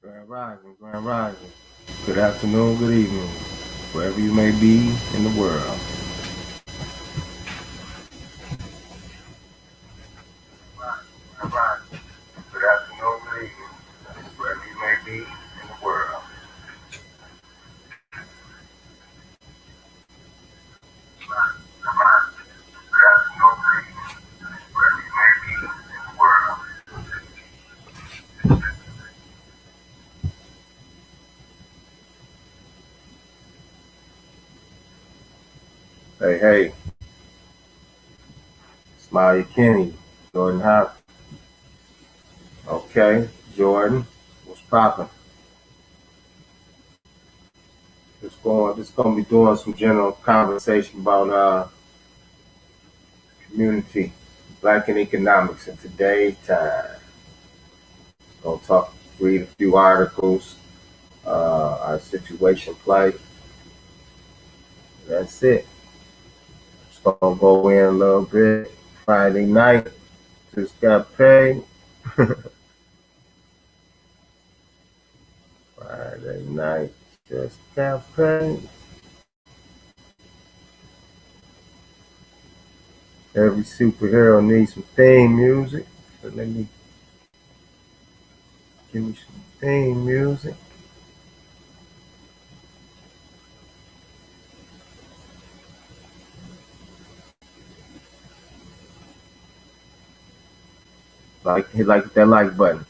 Grand Rising, Grand Rising. Good afternoon, good evening, wherever you may be in the world. Grand Rising. Good afternoon, good evening, wherever you may be in the world. Grand Rising. Good afternoon, good evening, wherever you may be in the world. Hey, hey, Smiley Kenny, Jordan Hop. Okay, Jordan, what's poppin'? Just gonna be doing some general conversation about community, black and economics in today's time. Gonna read a few articles, our situation plight. That's it. Just gonna go in a little bit. Friday night, just got paid. Friday night, just got paid. Every superhero needs some theme music. So let me give me some theme music. Hit that like button.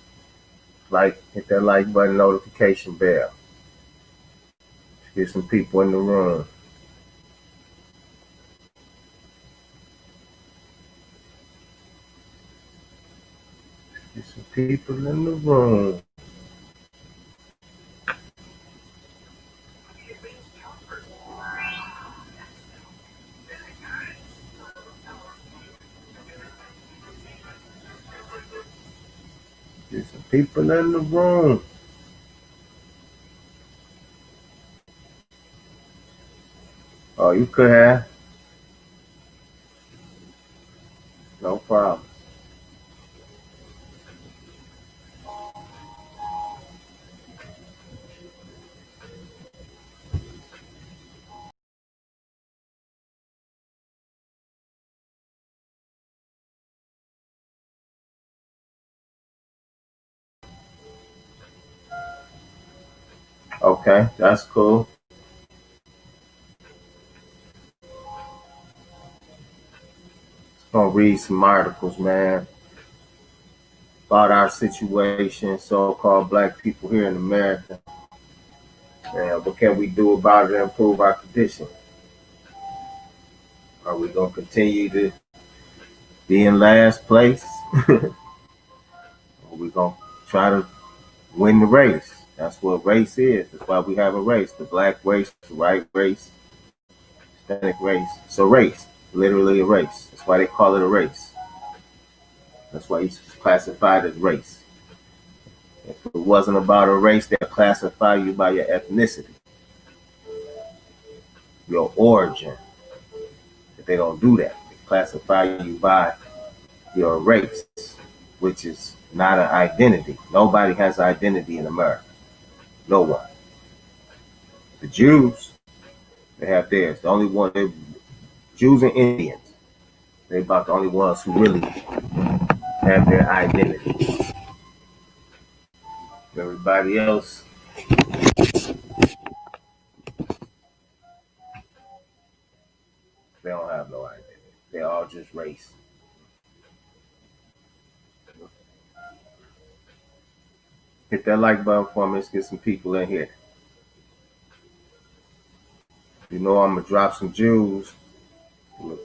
Hit that like button, notification bell. Get some people in the room. Get some people in the room. Get some people in the room. Oh, you could have. No problem. Okay, that's cool. Just gonna read some articles, man, about our situation, so-called black people here in America. And what can we do about it to improve our condition? Are we gonna continue to be in last place? Or we gonna try to win the race? That's what race is. That's why we have a race. The black race, the white race, Hispanic race. It's a race. Literally a race. That's why they call it a race. That's why it's classified as race. If it wasn't about a race, they'll classify you by your ethnicity, your origin. But they don't do that. They classify you by your race, which is not an identity. Nobody has identity in America. No one. The Jews, they have theirs. The only one, Jews and Indians, they're about the only ones who really have their identity. Everybody else, they don't have no identity. They're all just race. Hit that like button for me. Let's get some people in here. You know I'm gonna drop some Jews. So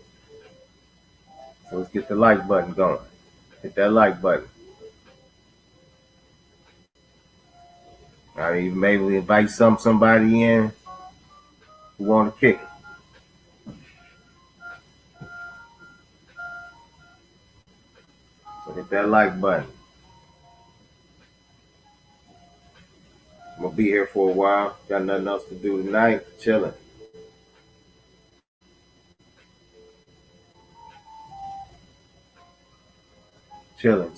let's get the like button going. Hit that like button. I mean, maybe invite somebody in who want to kick it. So hit that like button. I'm gonna be here for a while. Got nothing else to do tonight. Chilling. Chilling.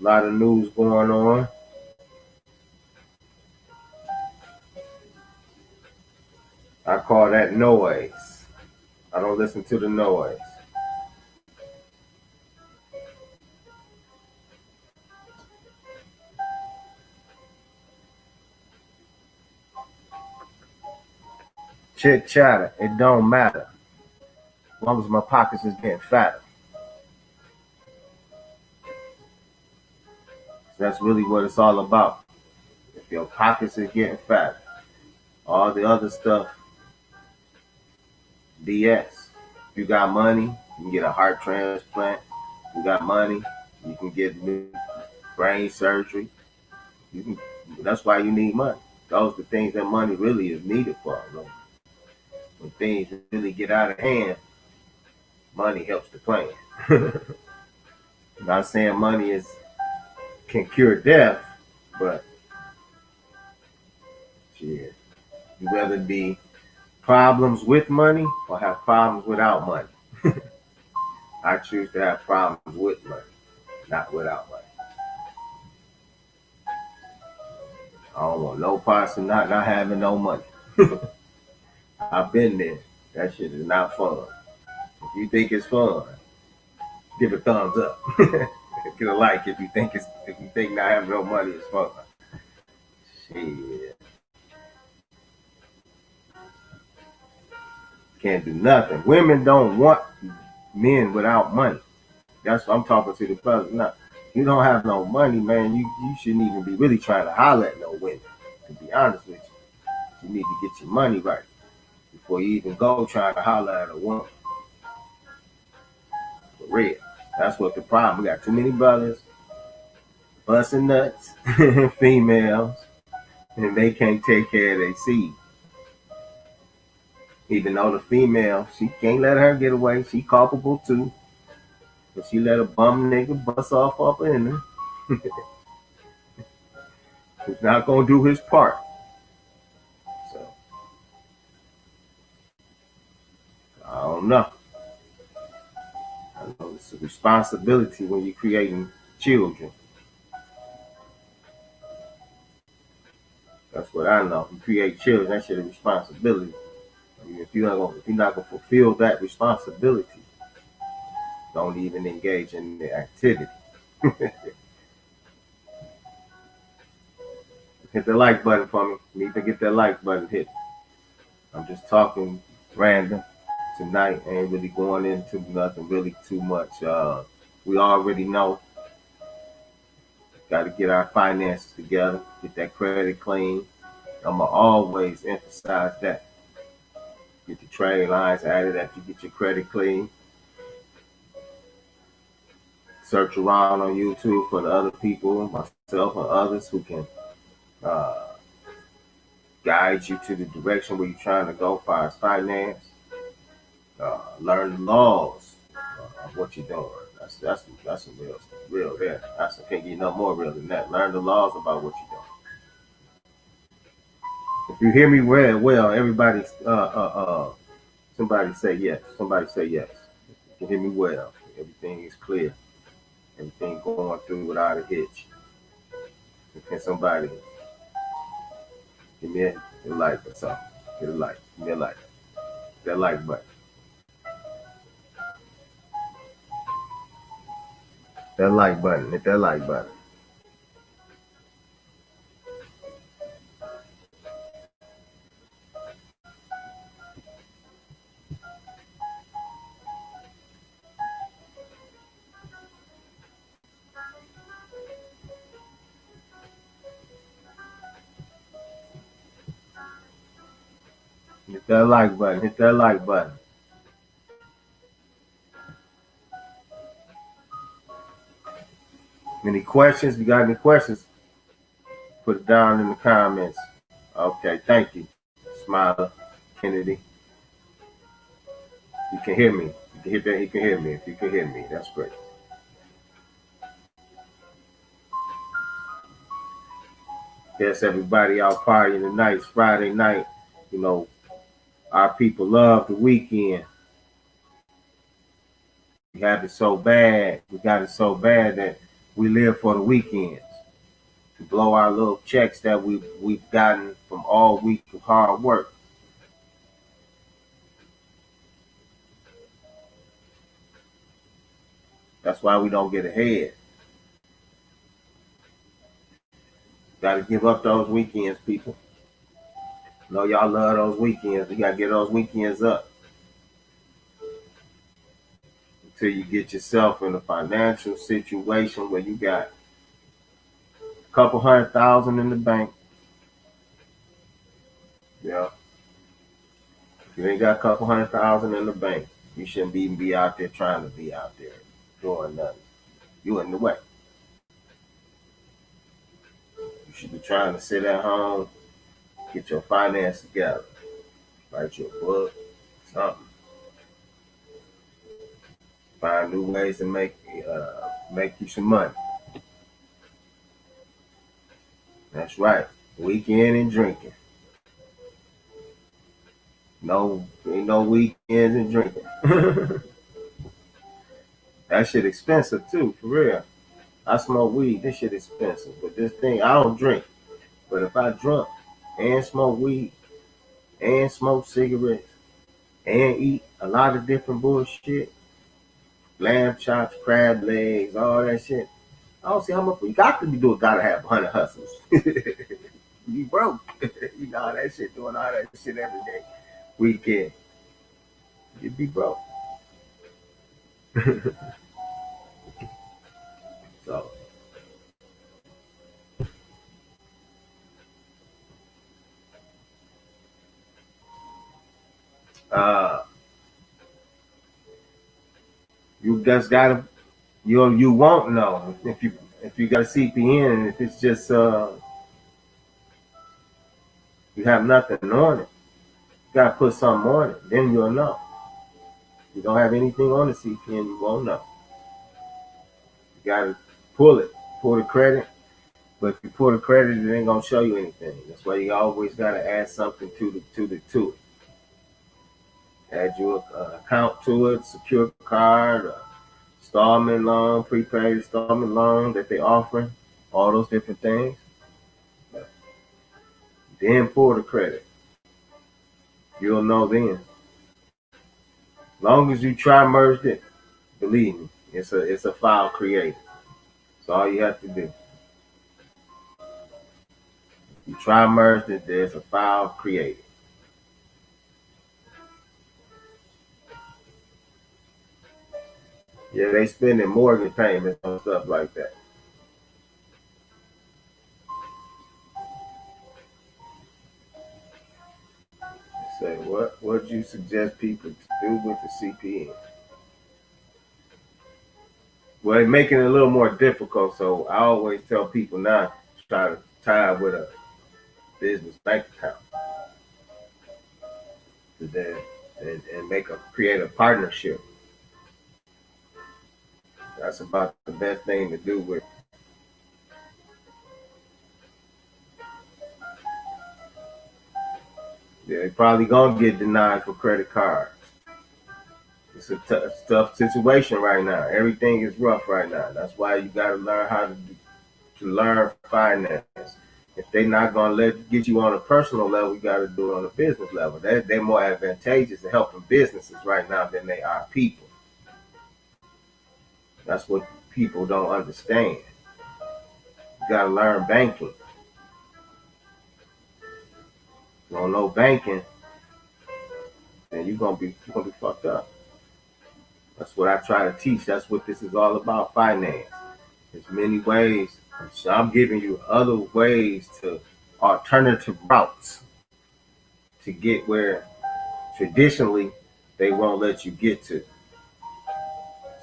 A lot of news going on. I call that noise. I don't listen to the noise. Chit chatter, it don't matter. As long as my pockets is getting fatter. That's really what it's all about. If your pockets is getting fatter, all the other stuff, BS. If you got money, you can get a heart transplant. If you got money, you can get new brain surgery. You can. That's why you need money. Those are the things that money really is needed for. You know? When things really get out of hand, money helps the plan. I'm not saying money can cure death, but shit, you rather be problems with money or have problems without money. I choose to have problems with money, not without money. I don't want no parts of not having no money. I've been there. That shit is not fun. If you think it's fun, give a thumbs up. Get a like if you think not having no money is fun. Shit. Can't do nothing. Women don't want men without money. That's what I'm talking to the brothers. Now, you don't have no money, man. You shouldn't even be really trying to holler at no women. To be honest with you, you need to get your money right before you even go trying to holler at a woman. For real. That's what the problem. We got too many brothers busting nuts, females, and they can't take care of their seed. Even though the female, she can't let her get away. She culpable too. But she let a bum nigga bust off up in her. He's not gonna do his part. So I don't know. I know it's a responsibility when you're creating children. That's what I know. You create children, that shit is a responsibility. I mean, if you're not gonna fulfill that responsibility, don't even engage in the activity. Hit the like button for me. You need to get that like button hit. I'm just talking random tonight. Ain't really going into nothing really too much. We already know. Got to get our finances together. Get that credit clean. I'm gonna always emphasize that. Get the trade lines added after you get your credit clean. Search around on YouTube for the other people, myself and others who can uh, guide you to the direction where you're trying to go as far as finance. Learn the laws of what you're doing. That's some real there. I can't get no more real than that. Learn the laws about what you're doing. If you hear me well, everybody, somebody say yes. Somebody say yes. You can hear me well. Everything is clear. Everything going through without a hitch. Can somebody give me a like or something? Get a like. Give me a like. That like button. That like button. Hit that like button. Hit that like button. Hit that like button. Any questions? You got any questions? Put it down in the comments. Okay, thank you. Smiler, Kennedy. You can hear me. You can hit that. You can hear me. If you can hear me, that's great. Yes, everybody out partying tonight. It's Friday night. You know, our people love the weekend. We have it so bad. We got it so bad that we live for the weekends to blow our little checks that we've gotten from all week of hard work. That's why we don't get ahead. Got to give up those weekends, people. Know y'all love those weekends. You got to get those weekends up until you get yourself in a financial situation where you got a couple $100,000 in the bank. Yeah. If you ain't got a couple $100,000 in the bank, you shouldn't even be out there trying to be out there doing nothing. You in the way. You should be trying to sit at home, get your finance together, write your book, something. Find new ways to make you some money. That's right. Weekend and drinking. No, ain't no weekends and drinking. That shit expensive too, for real. I smoke weed. This shit expensive. But this thing, I don't drink. But if I drunk and smoke weed and smoke cigarettes and eat a lot of different bullshit, lamb chops, crab legs, all that shit, I don't see how much we got to be doing. Gotta have 100 hustles. You broke. You know all that shit, doing all that shit every day. Weekend. You'd be broke. So uh you just gotta you won't know if you got a CPN and if it's just you have nothing on it. You gotta put something on it, then you'll know. If you don't have anything on the CPN, you won't know. You gotta pull the credit. But if you pull the credit, it ain't gonna show you anything. That's why you always gotta add something to it. Add your account to it, secure card, installment loan, prepaid installment loan that they offering, all those different things. Then pull the credit. You'll know then. As long as you try merged it, believe me, it's a file created. That's all you have to do. You try merged it, there's a file created. Yeah, they spending mortgage payments on stuff like that. They say, what do you suggest people to do with the CPN? Well, it's making it a little more difficult, so I always tell people now try to tie it with a business bank account. Then and create a partnership. That's about the best thing to do with. Yeah, they probably gonna get denied for credit cards. It's a tough situation right now. Everything is rough right now. That's why you got to learn how to learn finance. If they're not gonna get you on a personal level, you got to do it on a business level. They're more advantageous in helping businesses right now than they are people. That's what people don't understand. You got to learn banking. If you don't know banking, then you're gonna be fucked up. That's what I try to teach. That's what this is all about, finance. There's many ways. So I'm giving you other ways to alternative routes to get where traditionally they won't let you get to.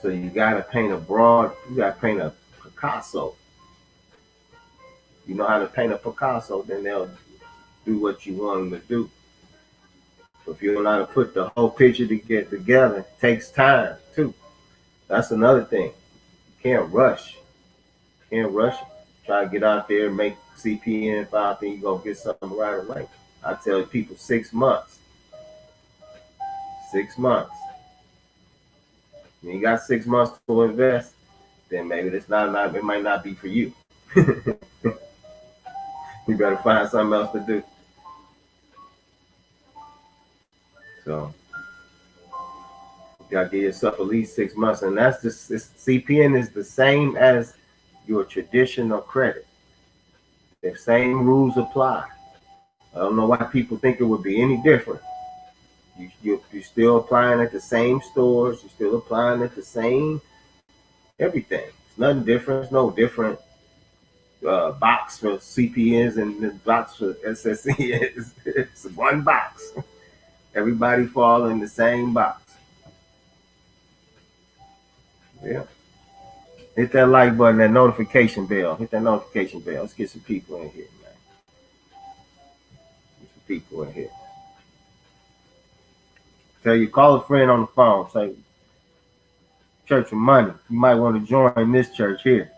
So you gotta you gotta paint a Picasso. You know how to paint a Picasso, then they'll do what you want them to do. But if you don't know how to put the whole picture to get together, it takes time too. That's another thing. You can't rush. You can't rush it. Try to get out there and make CPN 5, then you're gonna get something right away. I tell people 6 months. 6 months. When you got 6 months to invest, then maybe it might not be for you. You better find something else to do. So you gotta give yourself at least 6 months, and that's just CPN is the same as your traditional credit. The same rules apply. I don't know why people think it would be any different. You're still applying at the same stores. You're still applying at the same everything. It's nothing different. It's no different box for CPNs and the box for SSEs. It's one box. Everybody fall in the same box. Yeah. Hit that like button, that notification bell. Hit that notification bell. Let's get some people in here, man. Get some people in here. Tell you, call a friend on the phone. Say, Church of Money. You might want to join this church here.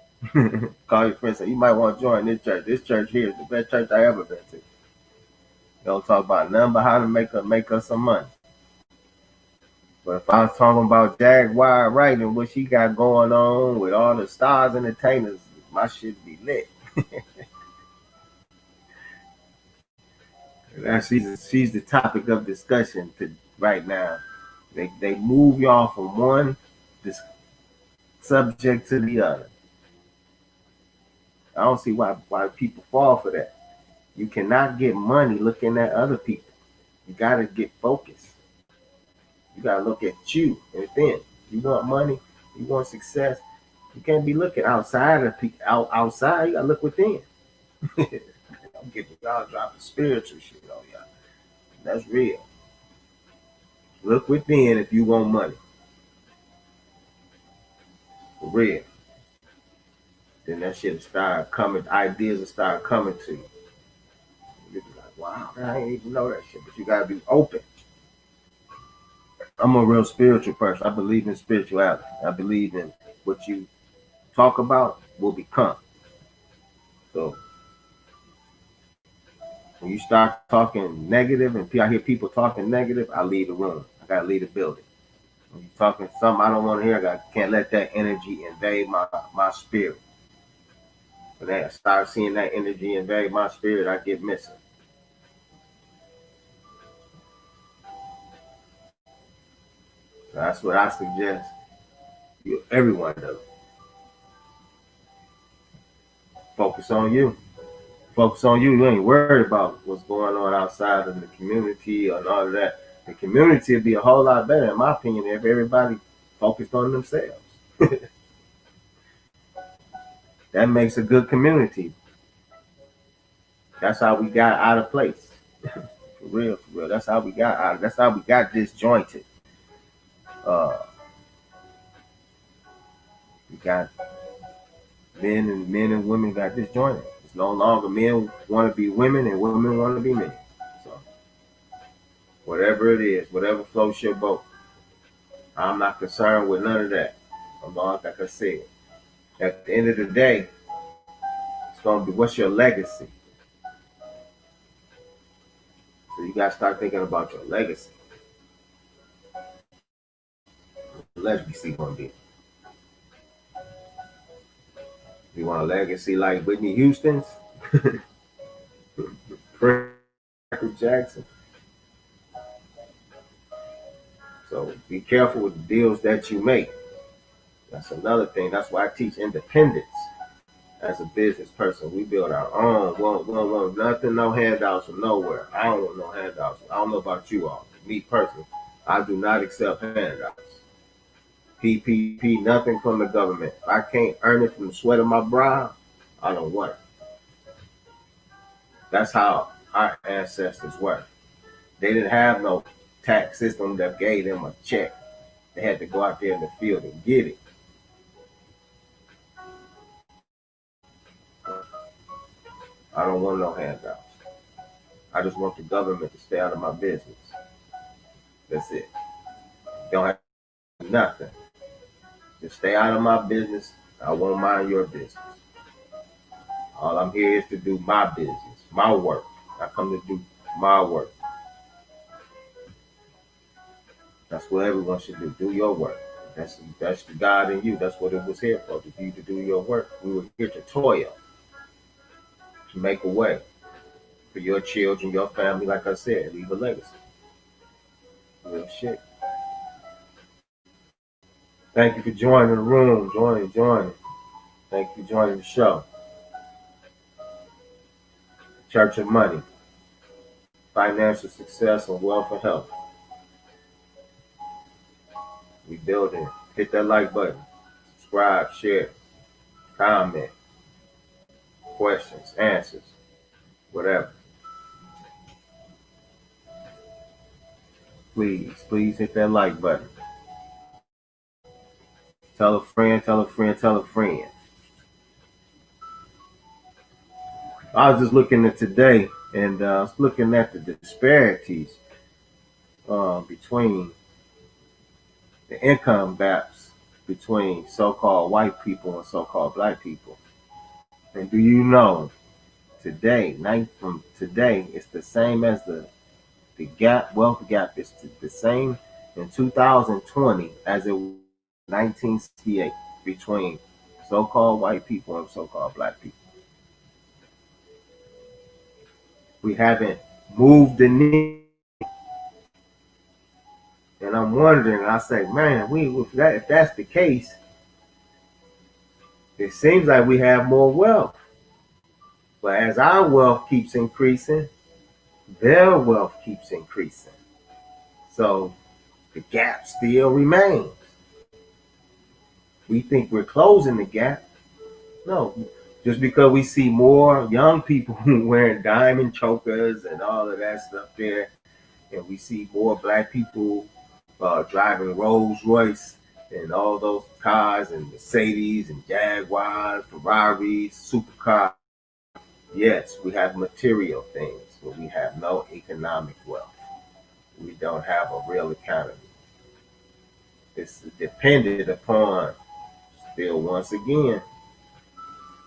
Call your friend. Say, you might want to join this church. This church here is the best church I ever been to. Don't talk about nothing but how to make us some money. But if I was talking about Jaguar Wright and what she got going on with all the stars entertainers, my shit be lit. She's the topic of discussion right now. They move y'all from one subject to the other. I don't see why people fall for that. You cannot get money looking at other people. You gotta get focused. You gotta look at you and then. You want money, you want success. You can't be looking outside of people. Outside, you gotta look within. I'm getting y'all dropping spiritual shit on y'all. That's real. Look within if you want money. For real. Then that shit will start coming, ideas will start coming to you. You'll be like, wow, I didn't even know that shit. But you gotta be open. I'm a real spiritual person. I believe in spirituality. I believe in what you talk about will become. So when you start talking negative and I hear people talking negative, I leave the room. I gotta leave the building. When you're talking something I don't want to hear, I can't let that energy invade my spirit. When I start seeing that energy invade my spirit, I get missing. So that's what I suggest everyone does. Focus on you. Focus on you. You ain't worried about what's going on outside of the community and all of that. The community would be a whole lot better, in my opinion, if everybody focused on themselves. That makes a good community. That's how we got out of place. For real, for real. That's how we got out. That's how we got disjointed. We got men and women got disjointed. It's no longer men want to be women and women want to be men. So whatever it is, whatever floats your boat, I'm not concerned with none of that. Like I said, at the end of the day, it's gonna be what's your legacy. So you gotta start thinking about your legacy. Legacy gonna be. You want a legacy like Whitney Houston's, Michael Jackson. So be careful with the deals that you make. That's another thing. That's why I teach independence as a business person. We build our own. We don't want nothing, no handouts from nowhere. I don't want no handouts. I don't know about you all. Me personally, I do not accept handouts. PPP, nothing from the government. If I can't earn it from the sweat of my brow, I don't want it. That's how our ancestors were. They didn't have no tax system that gave them a check. They had to go out there in the field and get it. I don't want no handouts. I just want the government to stay out of my business. That's it. Don't have nothing. Just stay out of my business. I won't mind your business. All I'm here is to do my business, my work. I come to do my work. That's what everyone should do. Do your work. That's the God in you. That's what it was here for you to do your work. We were here to toil, to make a way for your children, your family. Like I said, leave a legacy. Real shit. Thank you for joining the room. Joining. Thank you for joining the show. Church of Money, Financial Success and Wealth and Health. We building. Hit that like button. Subscribe, share, comment, questions, answers, whatever. Please hit that like button. Tell a friend. I was just looking at today, and I was looking at the disparities between the income gaps between so-called white people and so-called black people. And do you know today, from today, it's the same as the wealth gap is the same in 2020 as it was in 1968 between so-called white people and so-called black people. We haven't moved the needle. And I'm wondering, I say, man, if that's the case, it seems like we have more wealth. But as our wealth keeps increasing, their wealth keeps increasing. So the gap still remains. We think we're closing the gap. No, just because we see more young people wearing diamond chokers and all of that stuff there, and we see more black people driving Rolls Royce and all those cars and Mercedes and Jaguars, Ferraris, supercars. Yes, we have material things, but we have no economic wealth. We don't have a real economy. It's dependent upon, still once again,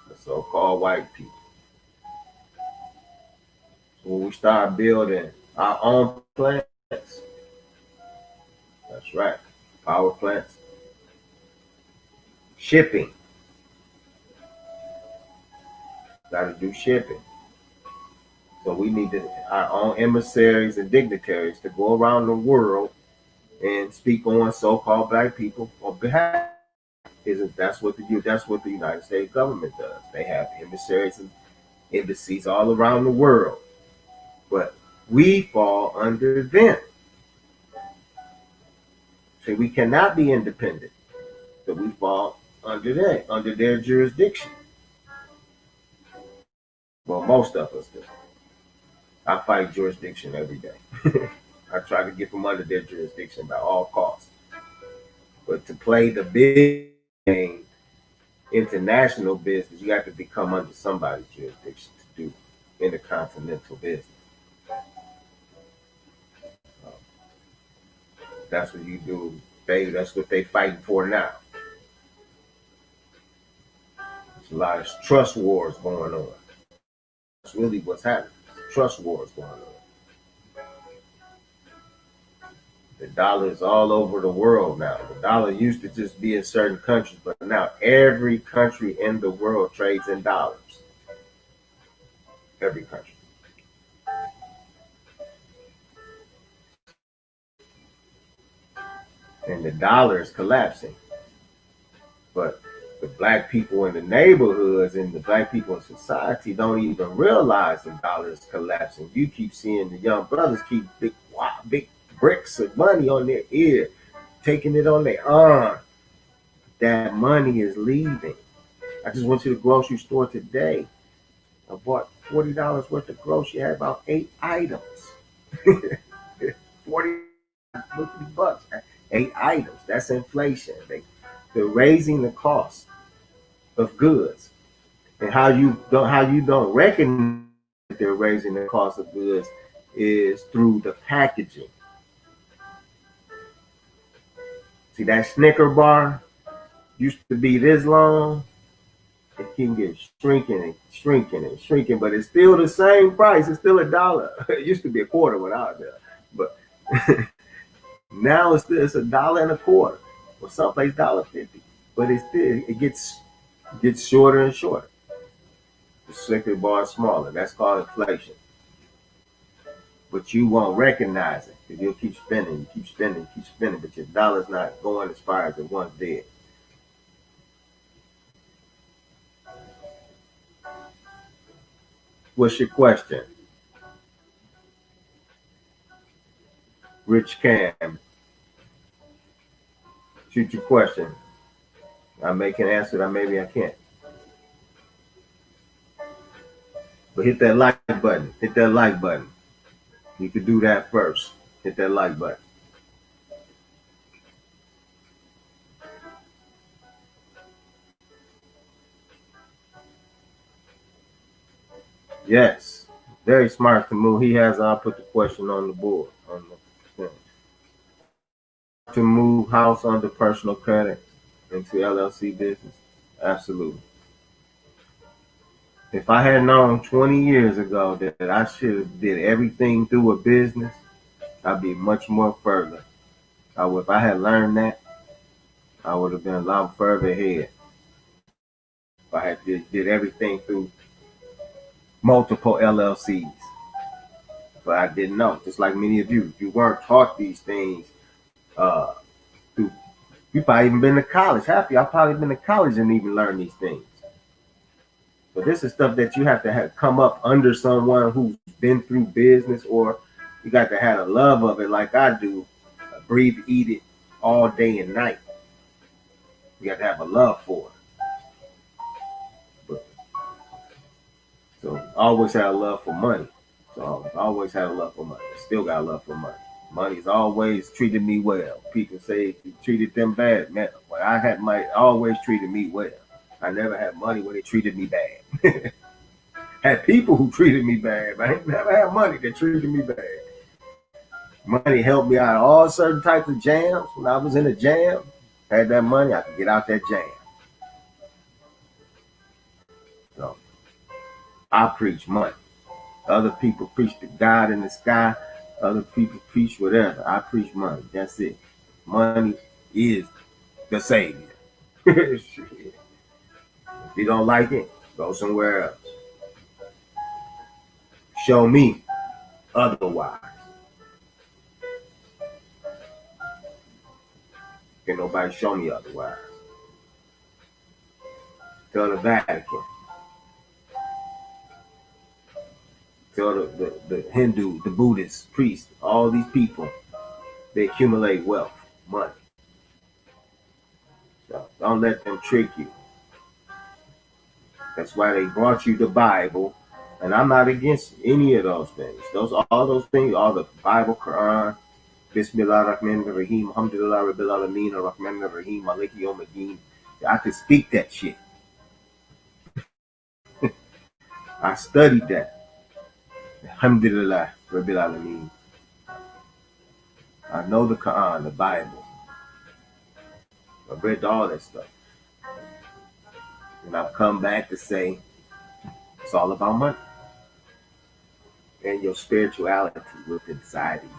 the so-called white people. So when we start building our own plants, that's right, power plants, shipping, got to do shipping. So we need our own emissaries and dignitaries to go around the world and speak on so-called black people on behalf. That's what the United States government does. They have emissaries and embassies all around the world, but we fall under them. So we cannot be independent. So we fall under their jurisdiction. Well, most of us do. I fight jurisdiction every day. I try to get from under their jurisdiction by all costs. But to play the big game, international business, you have to become under somebody's jurisdiction to do intercontinental business. That's what you do. That's what they fighting for now. There's a lot of trust wars going on. That's really what's happening. Trust wars going on. The dollar is all over the world now. The dollar used to just be in certain countries, but now every country in the world trades in dollars. Every country. And the dollar is collapsing. But the black people in the neighborhoods and the black people in society don't even realize the dollar is collapsing. You keep seeing the young brothers keep big bricks of money on their ear, taking it on their arm. That money is leaving. I just went to the grocery store today. I bought $40 worth of groceries. I had about 8 items. 40 bucks. 8 items. That's inflation. They're raising the cost of goods. And how you don't recognize that they're raising the cost of goods is through the packaging. See, that Snicker bar used to be this long. It can get shrinking, but it's still the same price. It's still $1. It used to be a quarter without that, but now it's $1.25. Well, someplace $1.50, but it gets shorter and shorter. The circuit bar is smaller. That's called inflation. But you won't recognize it because you'll keep spending, keep spending, keep spending, but your dollar's not going as far as it once did. What's your question? Rich Cam, shoot your question. I may can answer it, maybe I can't. But hit that like button. Hit that like button. You could do that first. Hit that like button. Yes. Very smart to move. I'll put the question on the board. On the thing. To move house under personal credit into LLC business? Absolutely. If I had known 20 years ago that I should have did everything through a business, I'd be much more further. If I had learned that, I would have been a lot further ahead. If I had did everything through multiple LLCs. But I didn't know. Just like many of you, you weren't taught these things through. You probably even been to college. Half of y'all probably been to college and even learned these things. But this is stuff that you have to have come up under someone who's been through business, or you got to have a love of it like I do. Breathe, eat it all day and night. You got to have a love for it. So I always had a love for money. So I always had a love for money. Still got a love for money. Money's always treated me well. People say you treated them bad. Man, when I had money, always treated me well. I never had money when they treated me bad. Had people who treated me bad, but I never had money that treated me bad. Money helped me out of all certain types of jams. When I was in a jam, had that money, I could get out that jam. So I preach money. Other people preach the God in the sky. Other people preach whatever. I preach money. That's it. Money is the savior. If you don't like it, go somewhere else. Show me otherwise. Can nobody show me otherwise? Tell the Vatican. Tell the Hindu, the Buddhist, priests, all these people, they accumulate wealth, money. So don't let them trick you. That's why they brought you the Bible. And I'm not against any of those things. All those things, all the Bible, Quran, Bismillah Rahman Rahim, Alhamdulillah Rabbil Alameen, Rahman Rahim, Maliki Yawmiddin. I could speak that shit. I studied that. Alhamdulillah Rabbil Alameen. I know the Quran, the Bible. I read all that stuff. And I've come back to say it's all about money. And your spirituality within inside of you.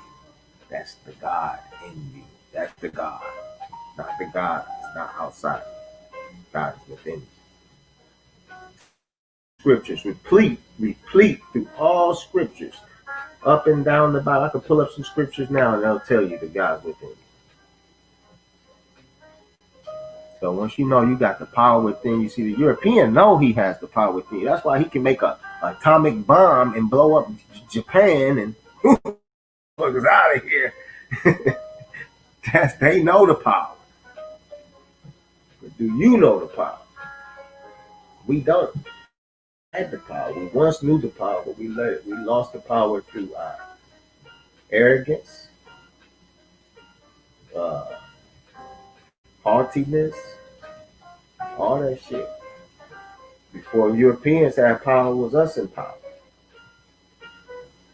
That's the God in you. That's the God. Not the God. It's not outside. God is within you. Scriptures replete through all scriptures. Up and down the Bible. I can pull up some scriptures now and they'll tell you the God's within you. So once you know you got the power within you, see the European know he has the power within you. That's why he can make an atomic bomb and blow up Japan and fuckers out of here. They know the power. But do you know the power? We don't. Had the power. We once knew the power, but we lost the power through our arrogance, haughtiness, all that shit. Before Europeans had power, it was us in power.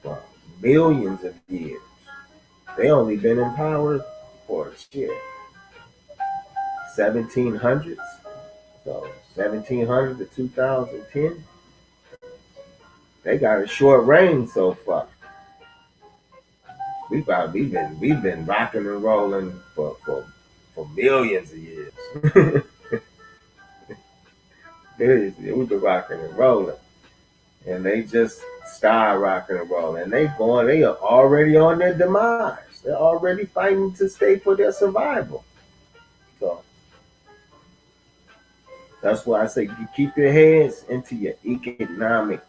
For millions of years. They only been in power for shit. 1700s. So 1700 to 2010. They got a short reign so far. We've been rocking and rolling for for millions of years. We've been rocking and rolling. And they just start rocking and rolling. And they are already on their demise. They're already fighting to stay for their survival. So that's why I say you keep your heads into your economic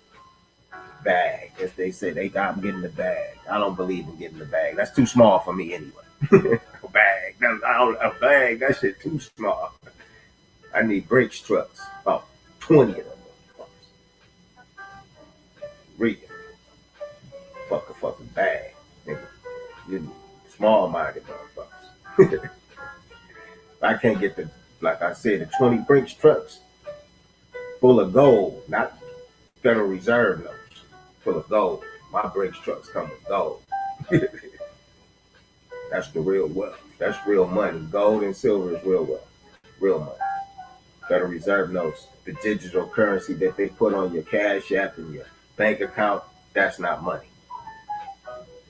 bag. As they say, I'm getting the bag. I don't believe in getting the bag. That's too small for me anyway. A bag. A bag, that shit too small. I need brakes trucks. About 20 of them. Real. Fucking bag. Nigga. You small-minded motherfuckers. I can't get like I said, the 20 brakes trucks full of gold, not Federal Reserve notes, full of gold. My brakes trucks come with gold. That's the real wealth. That's real money. Gold and silver is real wealth. Real money. Federal Reserve notes, the digital currency that they put on your Cash App and your bank account, that's not money.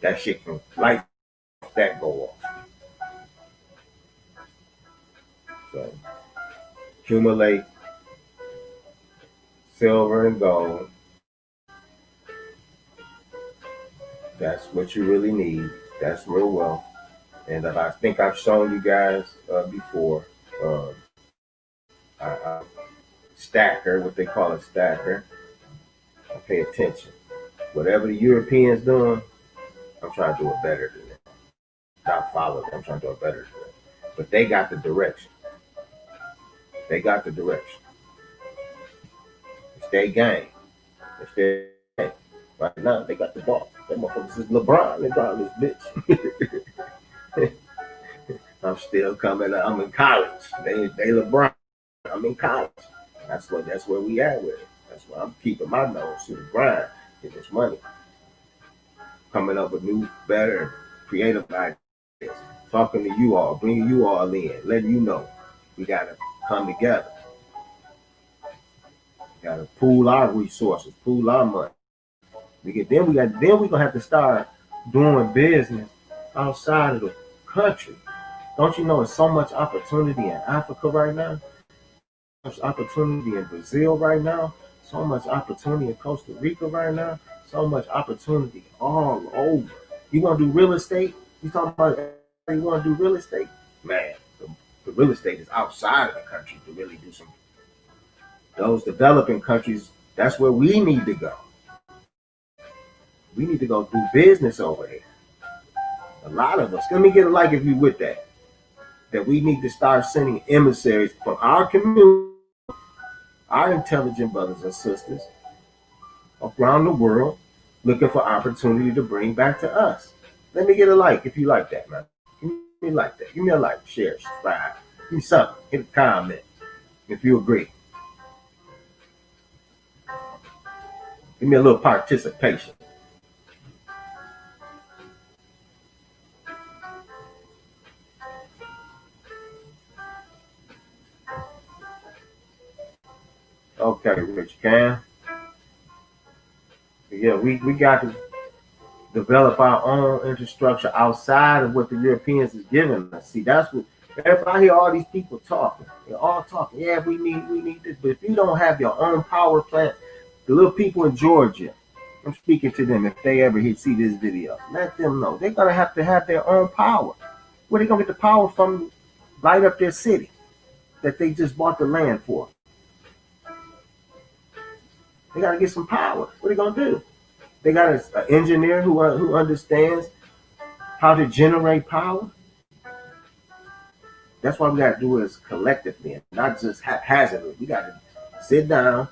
That shit can light that go off. So accumulate silver and gold. That's what you really need. That's real wealth. And I think I've shown you guys before. I stacker, what they call a stacker. I pay attention. Whatever the Europeans doing, I'm trying to do it better than them. Not follow them. I'm trying to do it better than them. But they got the direction. They got the direction. It's their game. It's their game. Right now, they got the ball. Them motherfuckers is LeBron. They got this bitch. I'm still coming. I'm in college. They LeBron. I'm in college. That's where we at with it. That's why I'm keeping my nose to the grind. Get this money. Coming up with new, better, creative ideas. Talking to you all, bringing you all in, letting you know we gotta come together. We gotta pool our resources, pool our money. Then we're gonna have to start doing business outside of the country. Don't you know there's so much opportunity in Africa right now? So much opportunity in Brazil right now, so much opportunity in Costa Rica right now, so much opportunity all over. You want to do real estate? You talking about you want to do real estate? Man, the real estate is outside of the country to really do some. Those developing countries, that's where we need to go. We need to go do business over there. A lot of us. Let me get a like if you with that. That we need to start sending emissaries from our community, our intelligent brothers and sisters around the world, looking for opportunity to bring back to us. Let me get a like if you like that, man. Give me like that. Give me a like, share, subscribe. Give me something. Hit a comment if you agree. Give me a little participation. Okay, Rich Cam. Yeah, we got to develop our own infrastructure outside of what the Europeans is giving us. See, that's what everybody hear all these people talking. They're all talking. Yeah, we need this. But if you don't have your own power plant, the little people in Georgia, I'm speaking to them if they ever see this video. Let them know they're gonna have to have their own power. Where they gonna get the power from? Light up their city that they just bought the land for. They gotta get some power. What are they gonna do? They got an engineer who understands how to generate power. That's why we got to do it collectively and not just haphazardly. We got to sit down,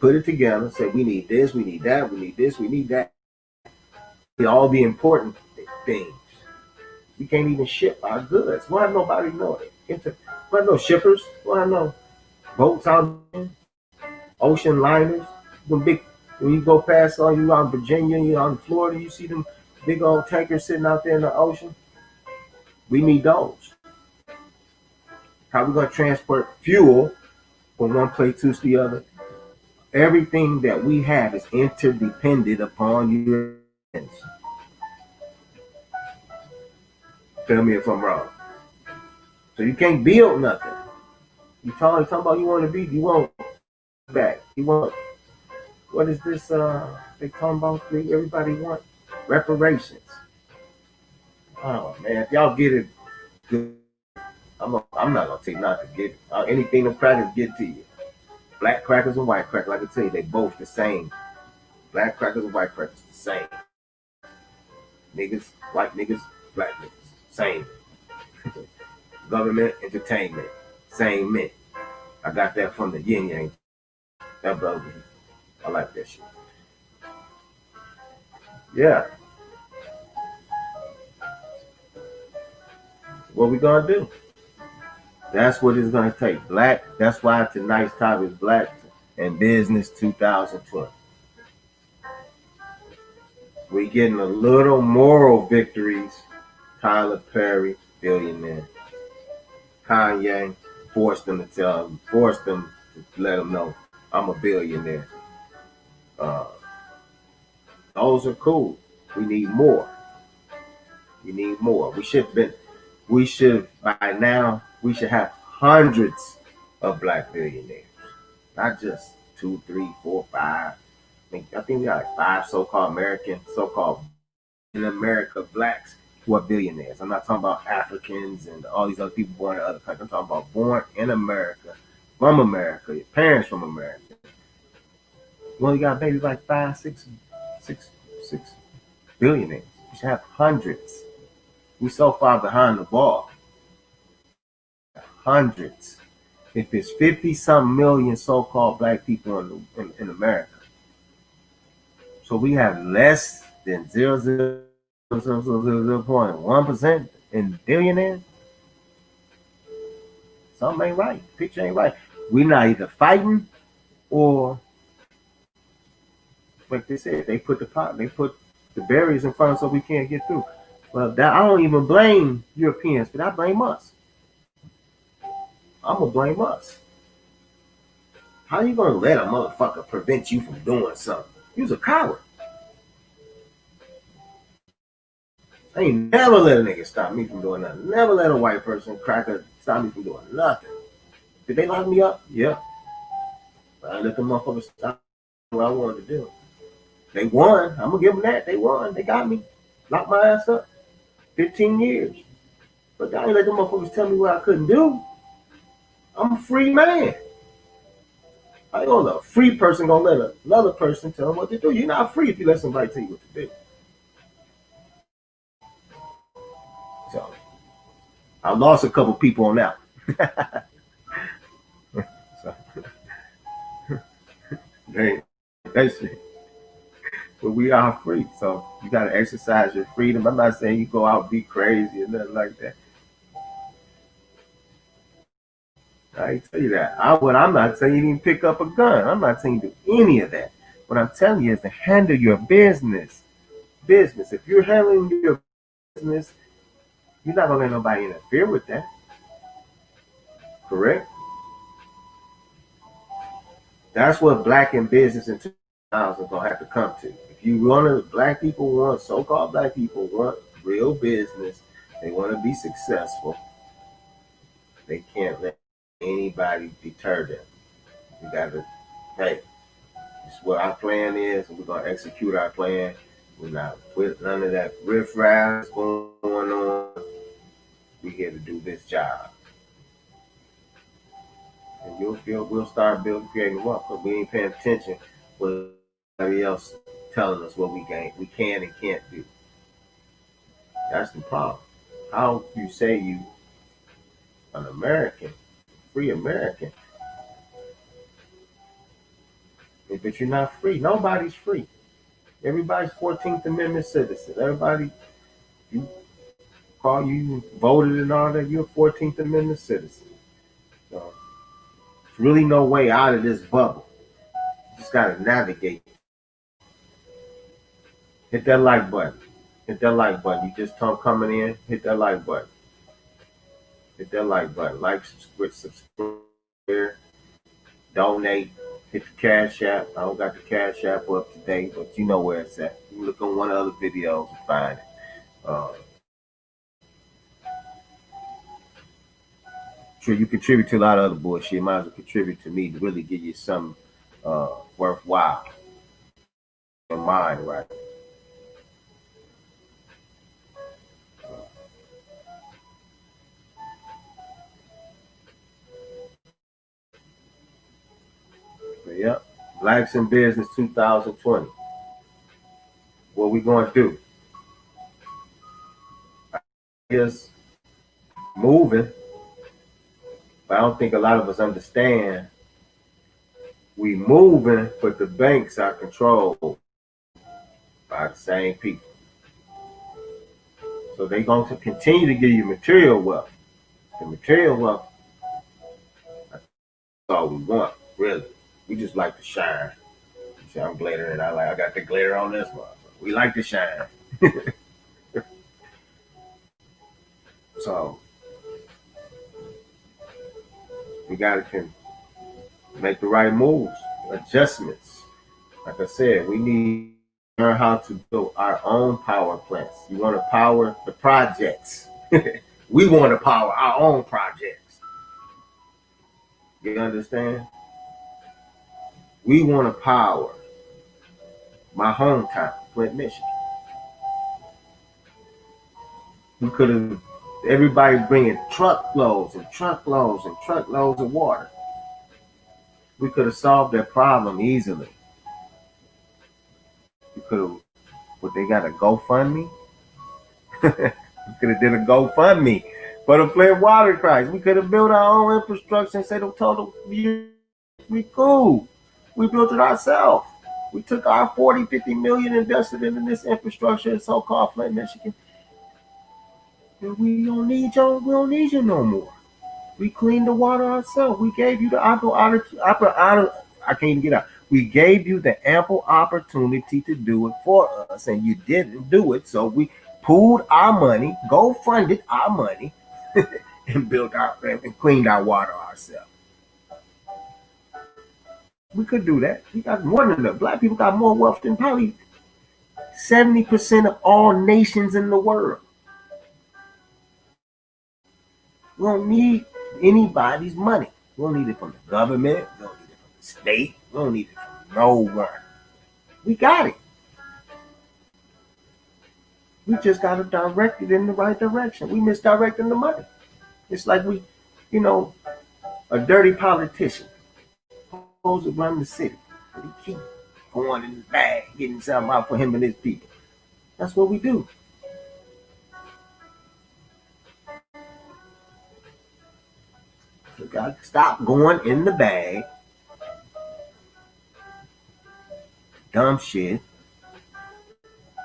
put it together, say we need this, we need that, we need this, we need that. All the important things. We can't even ship our goods. Why nobody know it? Why no shippers? Why no boats out there? Ocean liners? Them big. When you go past on you out in Virginia, you out in Florida, you see them big old tankers sitting out there in the ocean. We need those. How we gonna transport fuel from one place to the other? Everything that we have is interdependent upon you. Tell me if I'm wrong. So you can't build nothing. You talking about you want back. You want, what is this they talking about, everybody want reparations. Oh man, if y'all get it good, I'm not gonna take nothing to get it. Anything them crackers get to you. Black crackers and white crackers, like I tell you, they both the same. Black crackers and white crackers, the same. Niggas, white niggas, black niggas, same. Government, entertainment, same mint. I got that from the yin yang. That brother, I like that shit. Yeah. What we gonna do? That's what it's gonna take. Black. That's why tonight's topic is Black and Business 2020. We getting a little moral victories. Tyler Perry, billionaire. Kanye forced them to let them know I'm a billionaire. Those are cool. We need more. We need more. We should by now, we should have hundreds of black billionaires. Not just 2, 3, 4, 5. I think we got like 5 so-called in America blacks who are billionaires. I'm not talking about Africans and all these other people born in other countries. I'm talking about born in America, from America, your parents from America. You only got maybe like 5, 6 billionaires. We should have hundreds. We so far behind the ball. Hundreds. If it's 50-something million so-called black people in America, so we have less than 0.1% in billionaires, something ain't right. The picture ain't right. We're not either fighting or, like they said, they put the barriers in front of us so we can't get through. Well, that I don't even blame Europeans, but I blame us. I'm gonna blame us. How you gonna let a motherfucker prevent you from doing something? You's a coward. I ain't never let a nigga stop me from doing nothing. Never let a white person cracker stop me from doing nothing. Did they lock me up? Yeah. But I let the motherfuckers stop what I wanted to do. They won. I'm gonna give them that. They won. They got me. Locked my ass up. 15 years. But I ain't let them motherfuckers tell me what I couldn't do. I'm a free man. I know a free person gonna let another person tell them what to do. You're not free if you let somebody tell you what to do. So I lost a couple people on that. So, that's it. But we are free, so you gotta exercise your freedom. I'm not saying you go out and be crazy or nothing like that. I tell you that. I'm not saying you didn't pick up a gun. I'm not saying you do any of that. What I'm telling you is to handle your business. If you're handling your business, you're not gonna let nobody interfere with that. Correct? That's what black in business in 2000 gonna have to come to. If you so-called black people want real business, they want to be successful, they can't let anybody deter them. You gotta, hey, this is what our plan is, and we're gonna execute our plan. We're not with none of that riffraff going on. We're here to do this job. And we'll start creating wealth, because we ain't paying attention what everybody else telling us what we can and can't do. That's the problem. How you say you an American, free American, but you're not free. Nobody's free. Everybody's 14th Amendment citizen. Everybody, you voted and all that, you're a 14th Amendment citizen. So there's really no way out of this bubble. You just gotta navigate. Hit that like button. Hit that like button. You just coming in, hit that like button. Hit that like button. Like, subscribe, donate, hit the Cash App. I don't got the Cash App up to date, but you know where it's at. You look on one of the other videos and find it. You contribute to a lot of other bullshit. Might as well contribute to me to really give you something worthwhile. Your mind right. But yep. Blacks in Business 2020. What we going to do? Just moving. But I don't think a lot of us understand. We moving, but the banks are controlled by the same people. So they're going to continue to give you material wealth. The material wealth, that's all we want, really. We just like to shine. You see, I'm glittering. I got the glitter on this one. We like to shine. So we got to make the right moves, adjustments. Like I said, we need to learn how to build our own power plants. You want to power the projects. We want to power our own projects. You understand? We want to power my hometown, Flint, Michigan. We could have everybody bringing truckloads and truckloads and truckloads of water. We could have solved that problem easily. We could have, but they got a GoFundMe. We could have did a GoFundMe for the Flint water crisis. We could have built our own infrastructure and said, total, we cool. We built it ourselves. We took our 40, 50 million invested into this infrastructure in so-called Flint, Michigan. And we don't need you no more. We cleaned the water ourselves. We gave you the I can't even get out. We gave you the ample opportunity to do it for us, and you didn't do it. So we pooled our money, go funded our money, and built our and cleaned our water ourselves. We could do that. We got more than enough. Black people got more wealth than probably 70% of all nations in the world. We don't need anybody's money. We don't need it from the government. We don't need it from the state. We don't need it from no one. We got it. We just got to direct it in the right direction. We misdirecting the money. It's like a dirty politician supposed to run the city. But he keep going in the bag, getting something out for him and his people. That's what we do. You got to stop going in the bag. Dumb shit.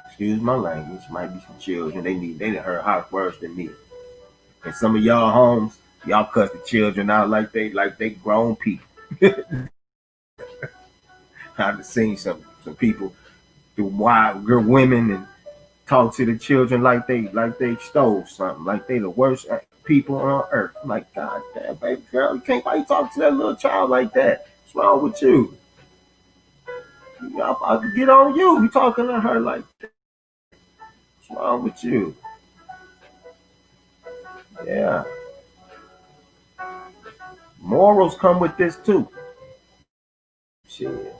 Excuse my language. Might be some children. They done heard hot worse than me. And some of y'all homes, y'all cuss the children out like they grown people. I've seen some people do wild girl women and talk to the children like they stole something, like they the worst people on earth. I'm like, God damn, baby girl, why you talk to that little child like that? What's wrong with you? I'll get on you. You talking to her like that. What's wrong with you? Yeah. Morals come with this too. Shit.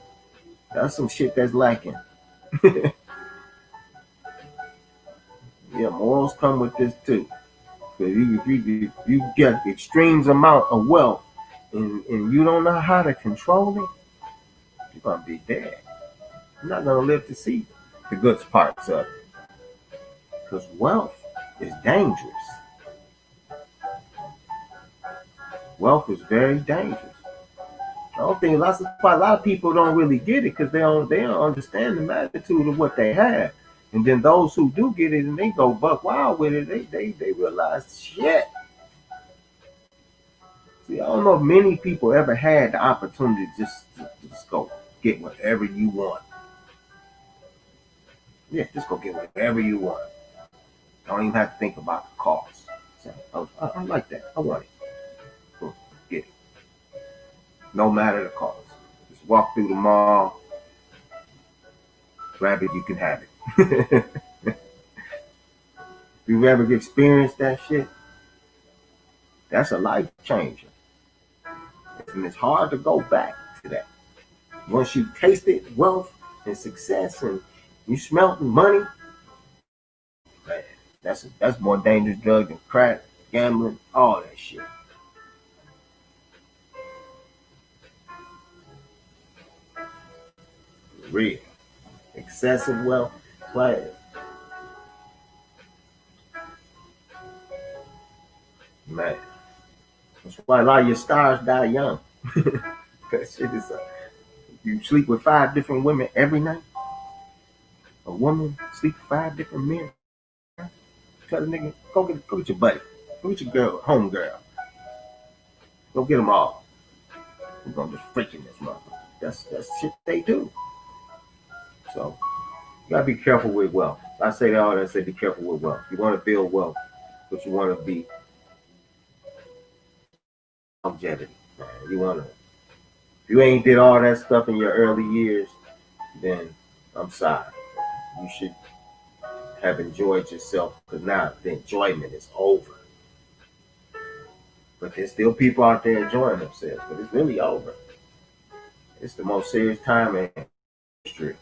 That's some shit that's lacking. Yeah, morals come with this too. If you get extremes amount of wealth and you don't know how to control it, you're gonna be dead. You're not gonna live to see the good parts of it. Because wealth is dangerous. Wealth is very dangerous. I don't think a lot of people don't really get it because they don't understand the magnitude of what they have. And then those who do get it and they go buck wild with it, they realize shit. See, I don't know if many people ever had the opportunity to just go get whatever you want. Yeah, just go get whatever you want. Don't even have to think about the cost. So, I like that. I want it. So, get it. No matter the cost. Just walk through the mall, grab it, you can have it. You ever experienced that shit? That's a life changer. And it's hard to go back to that. Once you tasted wealth and success and you smelt money, man, that's more dangerous drug than crack, gambling, all that shit. Real. Excessive wealth, play. Man. That's why a lot of your stars die young. That shit is you sleep with 5 different women every night. A woman sleep with 5 different men. Tell the nigga, go get your buddy. Go get your girl, home girl. Go get them all. We're gonna just freaking this motherfucker. That's shit they do. So you gotta be careful with wealth. I say all that. I say be careful with wealth. You want to build wealth, but you want to be longevity. Man. You want to. If you ain't did all that stuff in your early years, then I'm sorry. You should have enjoyed yourself, because now the enjoyment is over. But there's still people out there enjoying themselves, but it's really over. It's the most serious time in history.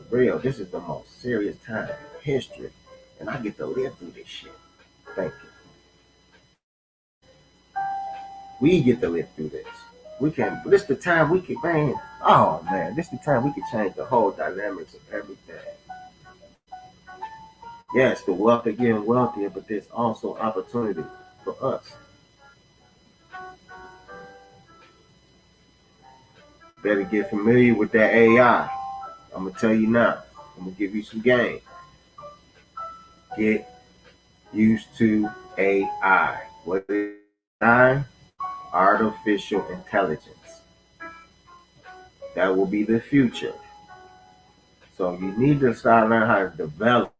For real, this is the most serious time in history. And I get to live through this shit. Thank you. We get to live through this. We can, this is the time we can, man, oh man, this is the time we can change the whole dynamics of everything. Yes, the wealthy are getting wealthier, but there's also opportunity for us. Better get familiar with that AI. I'm going to tell you now. I'm going to give you some game. Get used to AI. What is AI? Artificial intelligence. That will be the future. So you need to start learning how to develop.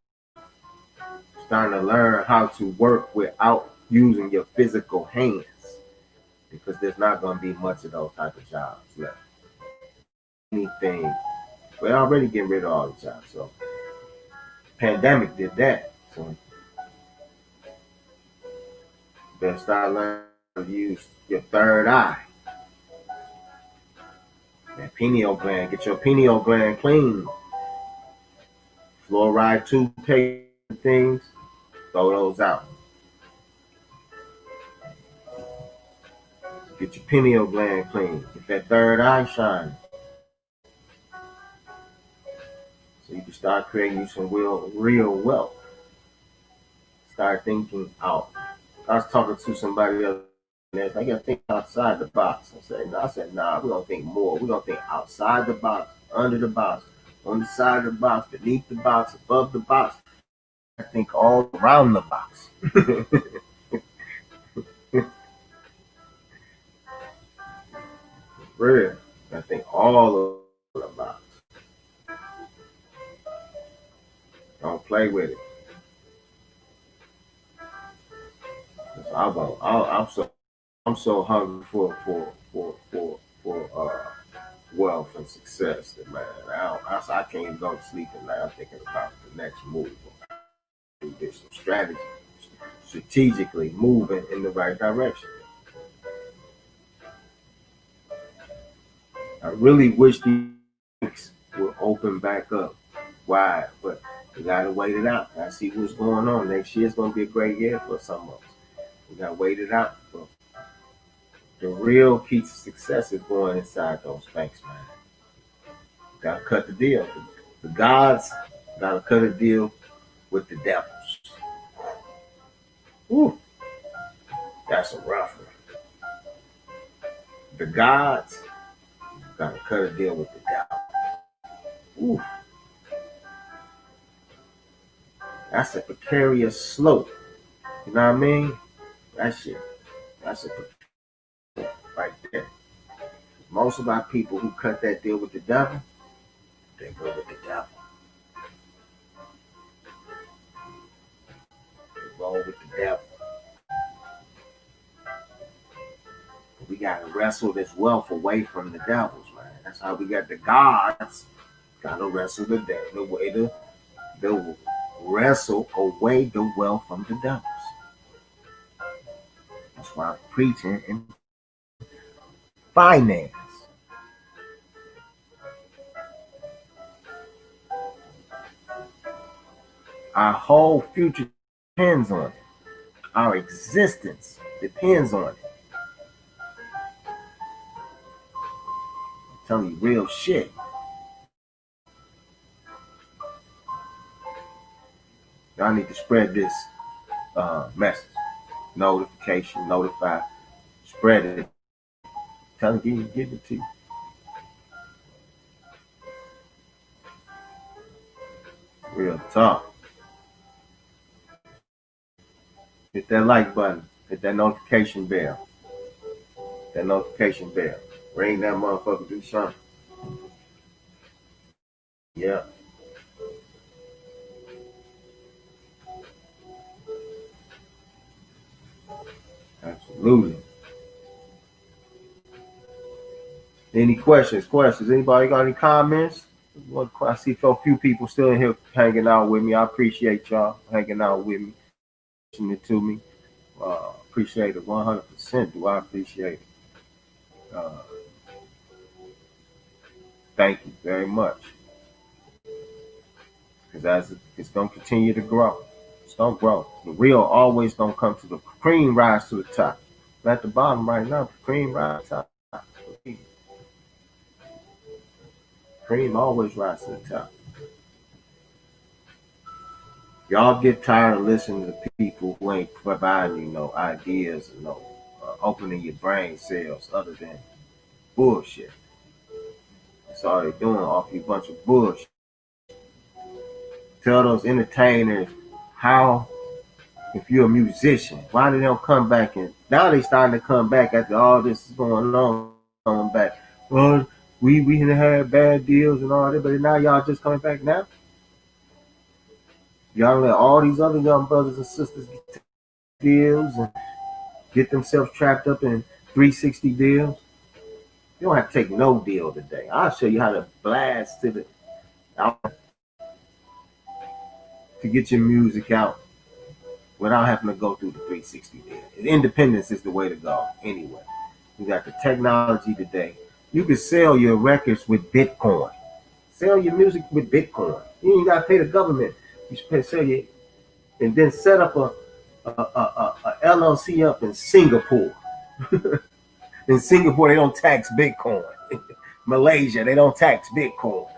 Starting to learn how to work without using your physical hands, because there's not going to be much of those type of jobs left. Anything, we're already getting rid of all the jobs. So, pandemic did that. So, you better start learning to use your third eye. That pineal gland, get your pineal gland clean. Fluoride toothpaste things, throw those out. Get your pineal gland clean. Get that third eye shining. So you can start creating some real wealth. Start thinking out. I was talking to somebody else, and I got to think outside the box. I said, nah, we're going to think more. We're going to think outside the box, under the box, on the side of the box, beneath the box, above the box. I think all around the box. Real. I think all over the box. Don't play with it. I'm so hungry for wealth and success that, man, I can't even go to sleep at night. I'm thinking about the next move. Do this some strategy, strategically moving in the right direction. I really wish these banks would open back up wide, but we gotta wait it out. I see what's going on. Next year's gonna be a great year for some of us. We gotta wait it out. But the real key to success is going inside those banks, man. Gotta cut the deal. The gods gotta cut a deal with the devils. Woo, that's a rough one. The gods gotta cut a deal with the devil. Ooh, that's a precarious slope. You know what I mean? That's a right there. Most of our people who cut that deal with the devil, they go with the devil. They roll with the devil. We gotta wrestle this wealth away from the devils, man. That's how we got the gods. Gotta wrestle the way to wrestle away the wealth from the devils. why I'm preaching and finance. Our whole future depends on it. Our existence depends on it. I'm telling you real shit. Y'all need to spread this message. Notification, notify, spread it. Tell them, give it to you. Real talk. Hit that like button. Hit that notification bell. That notification bell. Ring that motherfucker, do something. Yeah. Absolutely. Any questions? Anybody got any comments? I see a few people still in here hanging out with me. I appreciate y'all hanging out with me, listening to me. Appreciate it 100%. Do I appreciate it? Thank you very much. Because as it's going to continue to grow. It's going to grow. The real always going to come to the cream rise to the top. I'm at the bottom right now. The cream rise to the top. Cream always rise to the top. Y'all get tired of listening to people who ain't providing you no ideas, opening your brain cells other than bullshit. That's all they're doing, off you bunch of bullshit. Tell those entertainers how, if you're a musician, why they don't come back, and now they starting to come back after all this is going on, coming back. Well, we had bad deals and all that, but now y'all just coming back now. Y'all let all these other young brothers and sisters get deals and get themselves trapped up in 360 deals. You don't have to take no deal today. I'll show you how to blast to get your music out without having to go through the 360 deal. Independence is the way to go anyway. You got the technology today. You can sell your records with Bitcoin. Sell your music with Bitcoin. You ain't got to pay the government. You should sell your, and then set up a LLC up in Singapore. In Singapore, they don't tax Bitcoin. Malaysia, they don't tax Bitcoin.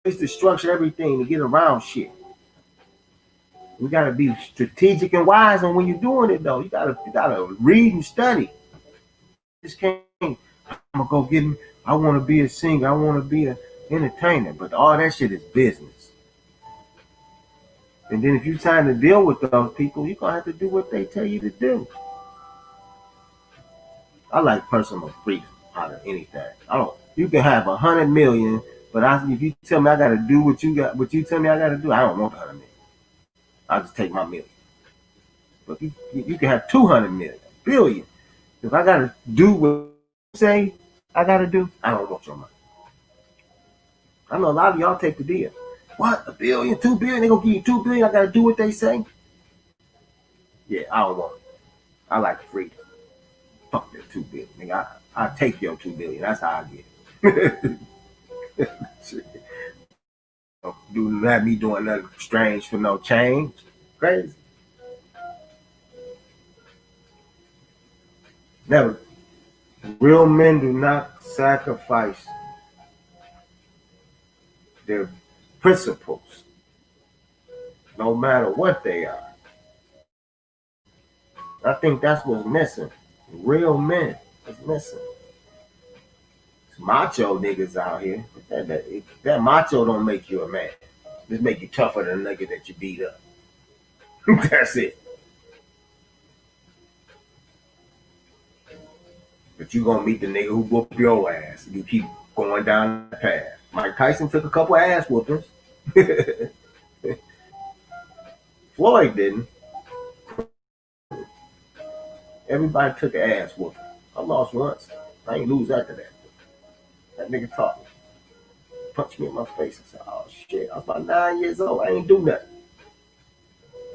It's to structure everything to get around shit. We gotta be strategic and wise, and when you're doing it though, you gotta read and study. Just can't. I'm gonna go get me. I want to be a singer. I want to be an entertainer, but all that shit is business. And then if you're trying to deal with those people, you're gonna have to do what they tell you to do. I like personal freedom out of anything. I don't. You can have 100 million, but if you tell me I got to do what you tell me I got to do, I don't want 100 million. I'll just take my million. But you can have 200 million, billion. If I got to do what you say I got to do, I don't want your money. I know a lot of y'all take the deal. What? $1 billion, $2 billion? They gonna give you $2 billion? I got to do what they say? Yeah, I don't want it. I like freedom. Fuck that $2 billion, nigga. I take your $2 billion. That's how I get it. Do not me doing nothing strange for no change. Crazy. Never. Real men do not sacrifice their principles, no matter what they are. I think that's what's missing. Real men is missing. It's macho niggas out here. That macho don't make you a man. Just make you tougher than a nigga that you beat up. That's it. But you gonna meet the nigga who whooped your ass. You keep going down the path. Mike Tyson took a couple ass whoopings. Floyd didn't. Everybody took an ass whooping. I lost once. I ain't lose after that. That nigga taught me. Punched me in my face. I said, oh shit. I was about 9 years old. I ain't do nothing.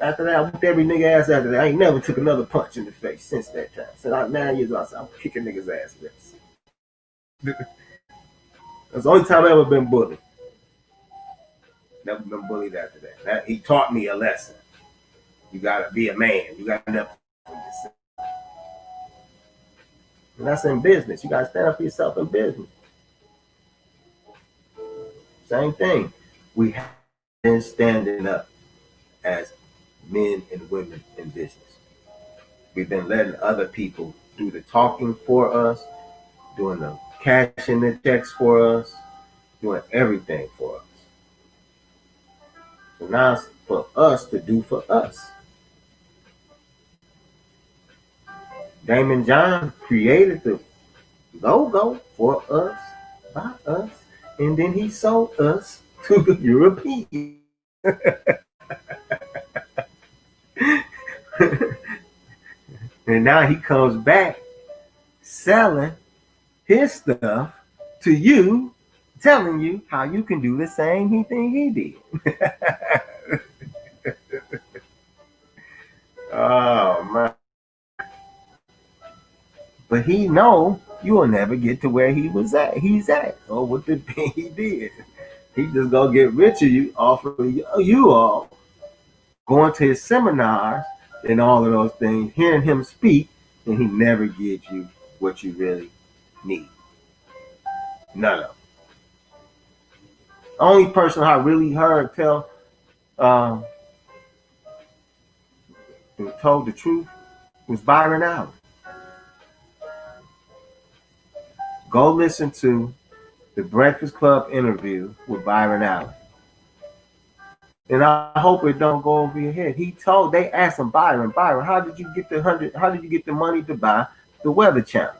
After that, I whooped every nigga ass after that. I ain't never took another punch in the face since that time. Since I was 9 years old, I said, I'm kicking niggas' ass. That's the only time I ever been bullied. Never been bullied after that. He taught me a lesson. You gotta be a man. You gotta never for yourself. And that's in business. You gotta stand up for yourself in business. Same thing. We have been standing up as men and women in business. We've been letting other people do the talking for us, doing the cashing the checks for us, doing everything for us. So now it's for us to do for us. Damon John created the logo for us, by us, and then he sold us to the Europeans. And now he comes back selling his stuff to you, telling you how you can do the same thing he did. Oh man. But he know you will never get to where he's at, or what the thing he did. He just gonna get rich of you off of you all going to his seminars and all of those things, hearing him speak, and he never gives you what you really need. None of them. Only person I really heard told the truth was Byron Allen. Go listen to the Breakfast Club interview with Byron Allen. And I hope it don't go over your head. They asked him, Byron, how did you get the money to buy the Weather Channel?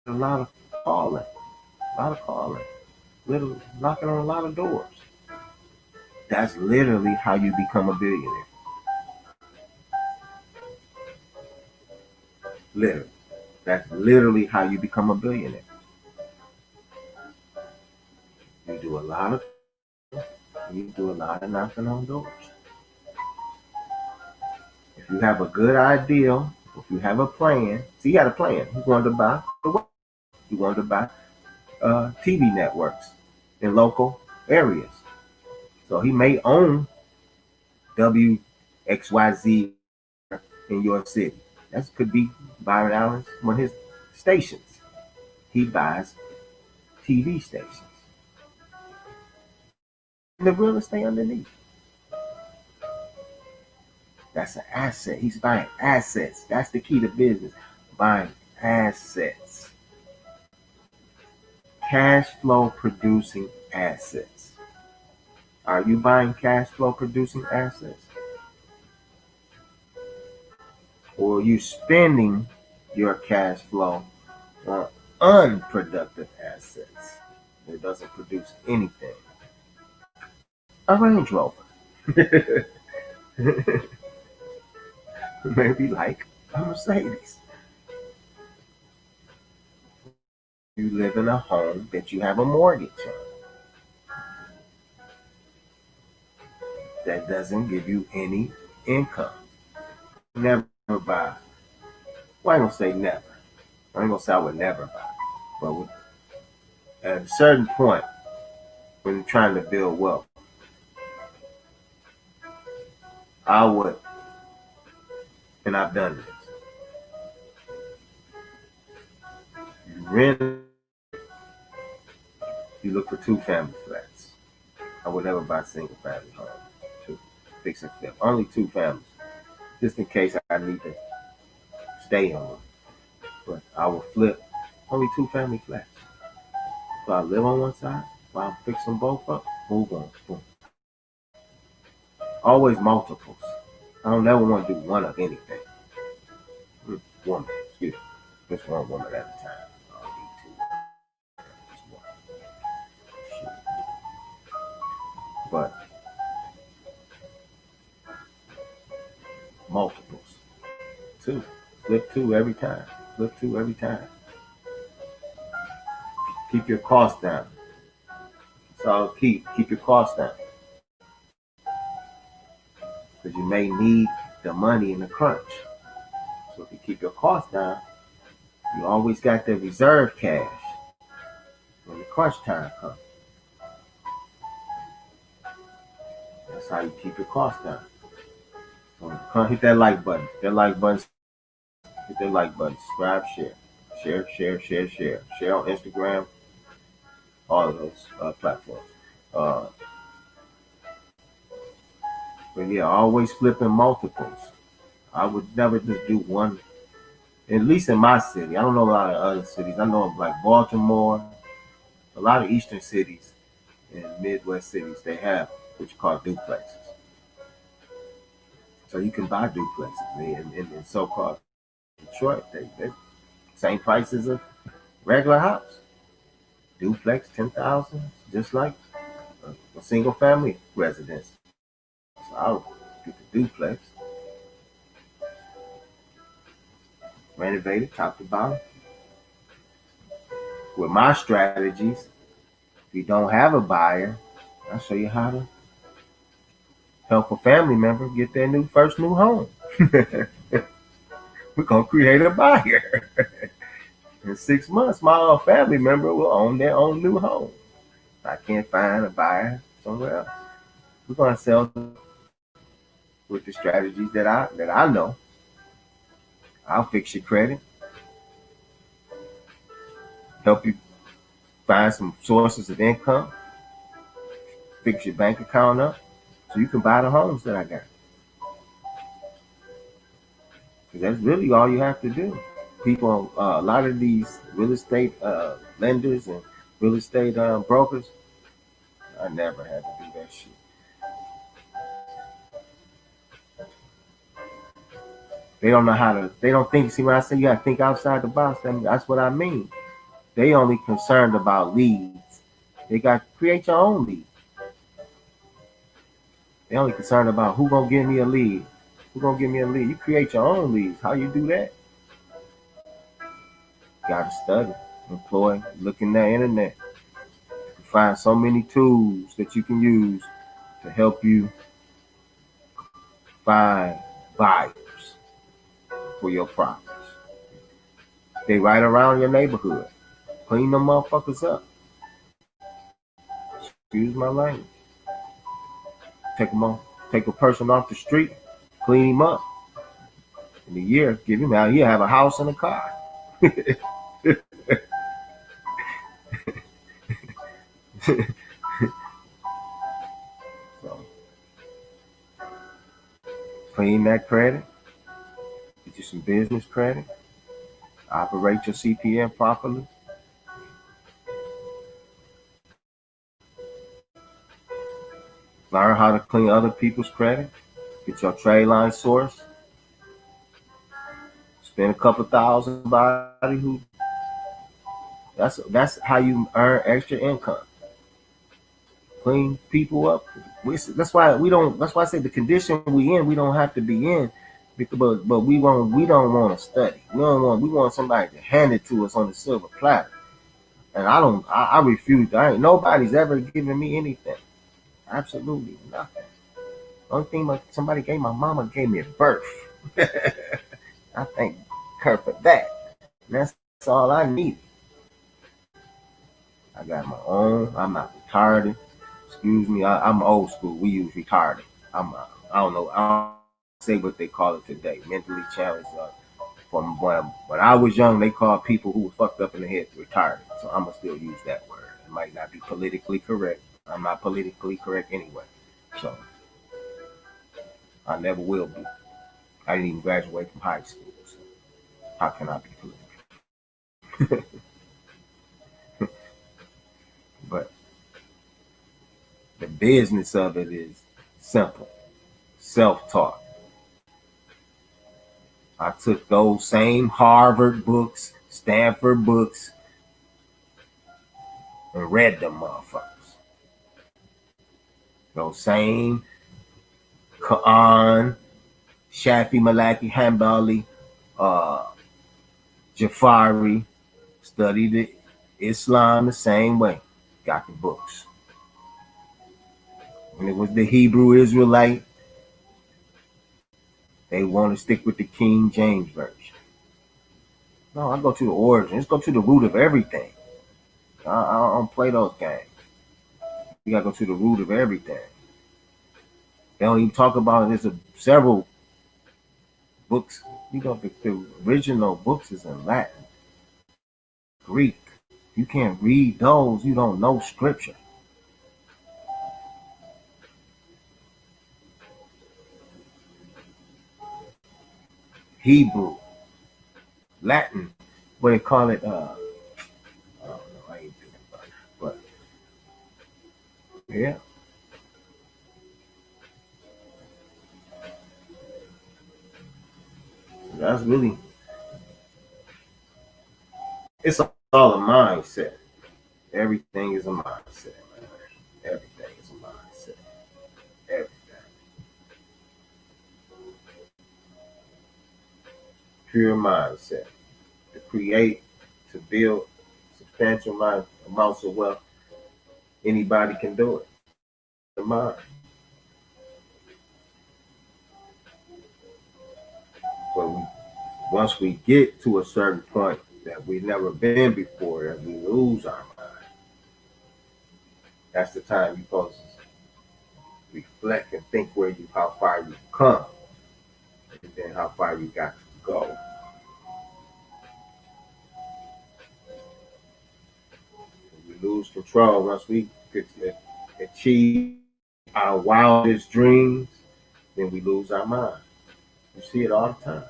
A lot of calling, literally knocking on a lot of doors. That's literally how you become a billionaire. Literally. That's literally how you become a billionaire. You do a lot of knocking on doors. If you have a good idea, if you have a plan, see, he had a plan. He wanted to buy TV networks in local areas. So he may own WXYZ in your city. That could be Byron Allen's one of his stations. He buys TV stations. And the real estate underneath. That's an asset. He's buying assets. That's the key to business. Buying assets. Cash flow producing assets. Are you buying cash flow producing assets? Or are you spending your cash flow on unproductive assets that doesn't produce anything? A Range Rover. Maybe like a Mercedes. You live in a home that you have a mortgage on. That doesn't give you any income. Never buy. Well, I ain't gonna say never. I ain't gonna say I would never buy. But at a certain point, when you're trying to build wealth, I would, and I've done this. You rent, you look for 2-family flats. I would never buy single family home. To fix and flip. Only 2 families. Just in case I need to stay on. But I will flip only 2-family flats. So I live on one side, while I fix them both up, move on. Boom. Always multiples. I don't ever want to do one of anything. Woman, excuse me. Just one woman at a time. I don't need 2. Just one. But multiples. 2. Flip 2 every time. Flip 2 every time. Keep your costs down. So keep your costs down. because you may need the money in the crunch. So if you keep your costs down, you always got the reserve cash when the crunch time comes. That's how you keep your costs down. So hit that like button. Hit that like button. Hit that like button. Subscribe, share. Share on Instagram, all of those platforms. Uh, but yeah, always flipping multiples. I would never just do one. At least in my city. I don't know a lot of other cities. I know like Baltimore, a lot of eastern cities and Midwest cities, they have what you call duplexes. So you can buy duplexes in so-called Detroit. They same price as a regular house. Duplex, 10,000, just like a single family residence. So I would get the duplex, renovated top to bottom. With my strategies, if you don't have a buyer, I'll show you how to help a family member get their first new home. We're gonna create a buyer. In 6 months, my family member will own their own new home. I can't find a buyer somewhere else. We're gonna sell with the strategies that I know. I'll fix your credit, help you find some sources of income, fix your bank account up, so you can buy the homes that I got. Because that's really all you have to do. People, a lot of these real estate lenders and real estate brokers, I never had to do that shit. They don't know how to. They don't think. See, when I say you got to think outside the box, that's what I mean. They only concerned about leads. They got to create your own lead. They only concerned about who gonna give me a lead. Who gonna give me a lead? You create your own leads. How you do that? Got to study, employ, look in the internet. You find so many tools that you can use to help you find buyers for your properties. They right around your neighborhood. Clean them motherfuckers up. Excuse my language. Take a person off the street, clean him up. In a year, give him out. He'll have a house and a car. So, clean that credit. Get you some business credit. Operate your CPM properly. Learn how to clean other people's credit. Get your trade line source. Spend a couple thousand somebody who. That's how you earn extra income. Clean people up. That's why we don't. That's why I say the condition we in, we don't have to be in. But we don't want to study. We want somebody to hand it to us on the silver platter. And I refuse. Nobody's ever given me anything. Absolutely nothing. Only thing somebody gave my mama gave me a birth. I thank her for that. And that's all I needed. I got my own. I'm not retarded. Excuse me. I'm old school. We use retarded. I don't know. I don't say what they call it today. Mentally challenged. From when I was young, they called people who were fucked up in the head retarded. So I'm gonna still use that word. It might not be politically correct. I'm not politically correct anyway. So I never will be. I didn't even graduate from high school. So how can I be political? But the business of it is simple. Self-taught. I took those same Harvard books, Stanford books, and read them motherfuckers. Those same Quran, Shafi, Malaki, Hanbali, Jafari, studied Islam the same way. Got the books. When it was the Hebrew Israelite, They want to stick with the King James Version. No, I go to the origin. Let's go to the root of everything. I don't play those games. You gotta go to the root of everything. They don't even talk about it. There's several books. You know, the original books is in Latin, Greek. You can't read those. You don't know scripture. Hebrew, Latin, what they call it. I don't know. I ain't thinking about it, but yeah, that's really. It's all a mindset. Everything is a mindset, man. Everything is a mindset. Everything. Pure mindset. To create, to build substantial amounts of wealth, anybody can do it. The mind. But once we get to a certain point that we've never been before, that we lose our mind, that's the time you're supposed to reflect and think how far you've come, and then how far you got to go. We lose control once we achieve our wildest dreams, then we lose our mind. You see it all the time.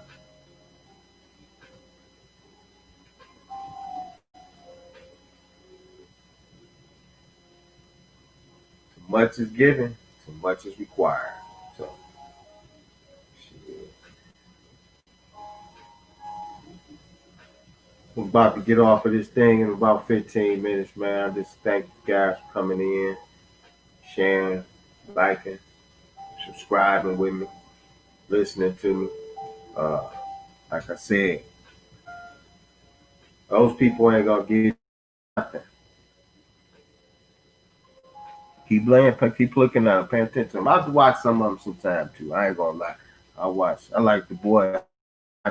Too much is given, too much is required. So, shit. I'm about to get off of this thing in about 15 minutes, man. I just thank you guys for coming in, sharing, liking, subscribing with me, listening to me. Uh, like I said, those people ain't gonna give nothing. Keep looking at them, paying attention to them. I have to watch some of them sometime too. I ain't gonna lie. I like the boy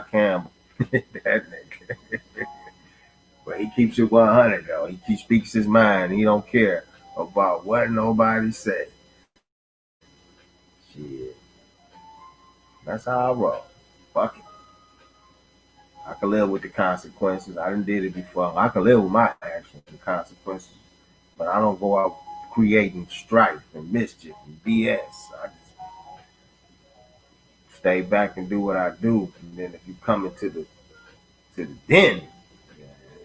Campbell. That nigga. But he keeps it 100 though. He speaks his mind. He don't care about what nobody say. Shit. That's how I roll. Fuck it. I can live with the consequences. I done did it before. I can live with my actions and consequences. But I don't go out creating strife and mischief and BS. I just stay back and do what I do. And then if you come into the den,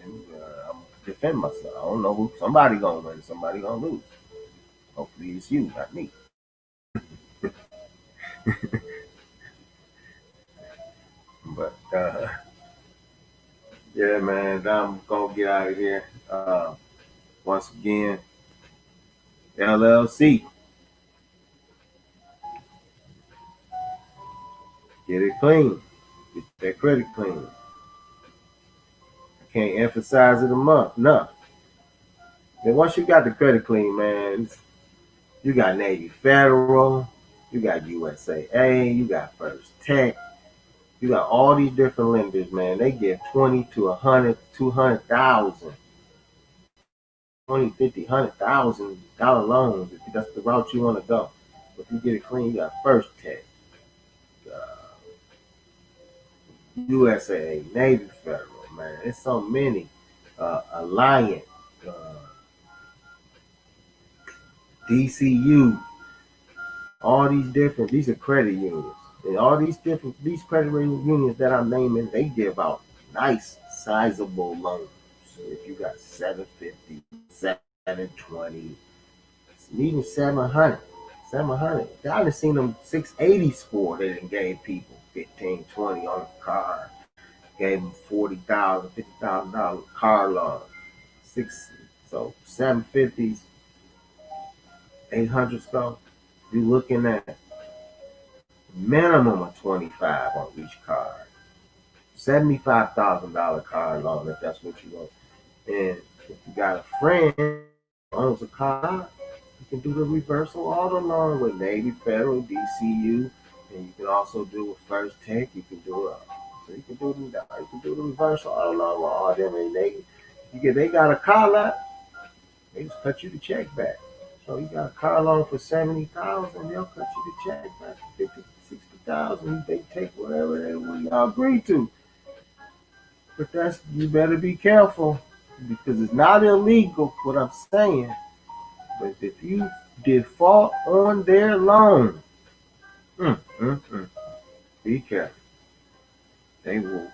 I'm gonna defend myself. I don't know who. Somebody gonna win. Somebody gonna lose. Hopefully it's you, not me. But yeah, man, I'm gonna get out of here. Once again, LLC, get it clean, get that credit clean. I can't emphasize it enough. Then once you got the credit clean, man, you got Navy Federal, you got USAA, you got First Tech, you got all these different lenders, man. They give 20 to 100, 200,000, 20, 50, $100,000 loans if that's the route you want to go. If you get it clean, you got First Tech, USAA, Navy Federal, man. It's so many. Alliant, uh, DCU, all these are credit unions. And all these credit unions that I'm naming, they give out nice, sizable loans. So if you got 750, 720, even 700, 700. I done seen them 680 score they done gave people 15, 20 on a car. Gave them $40,000, $50,000 car loan. So 750s, 800 stuff. You looking at minimum of 25 on each card. $75,000 car loan if that's what you want. And if you got a friend who owns a car, you can do the reversal auto loan with Navy Federal, DCU, And you can also do a first take. You can do a so you can do the reverse all them. And they got a car lot. They just cut you the check back. So you got a car loan for 70,000. They'll cut you the check back for 50, 60,000. They take whatever they want y'all agree to. But you better be careful because it's not illegal. What I'm saying, but if you default on their loan, be careful. They will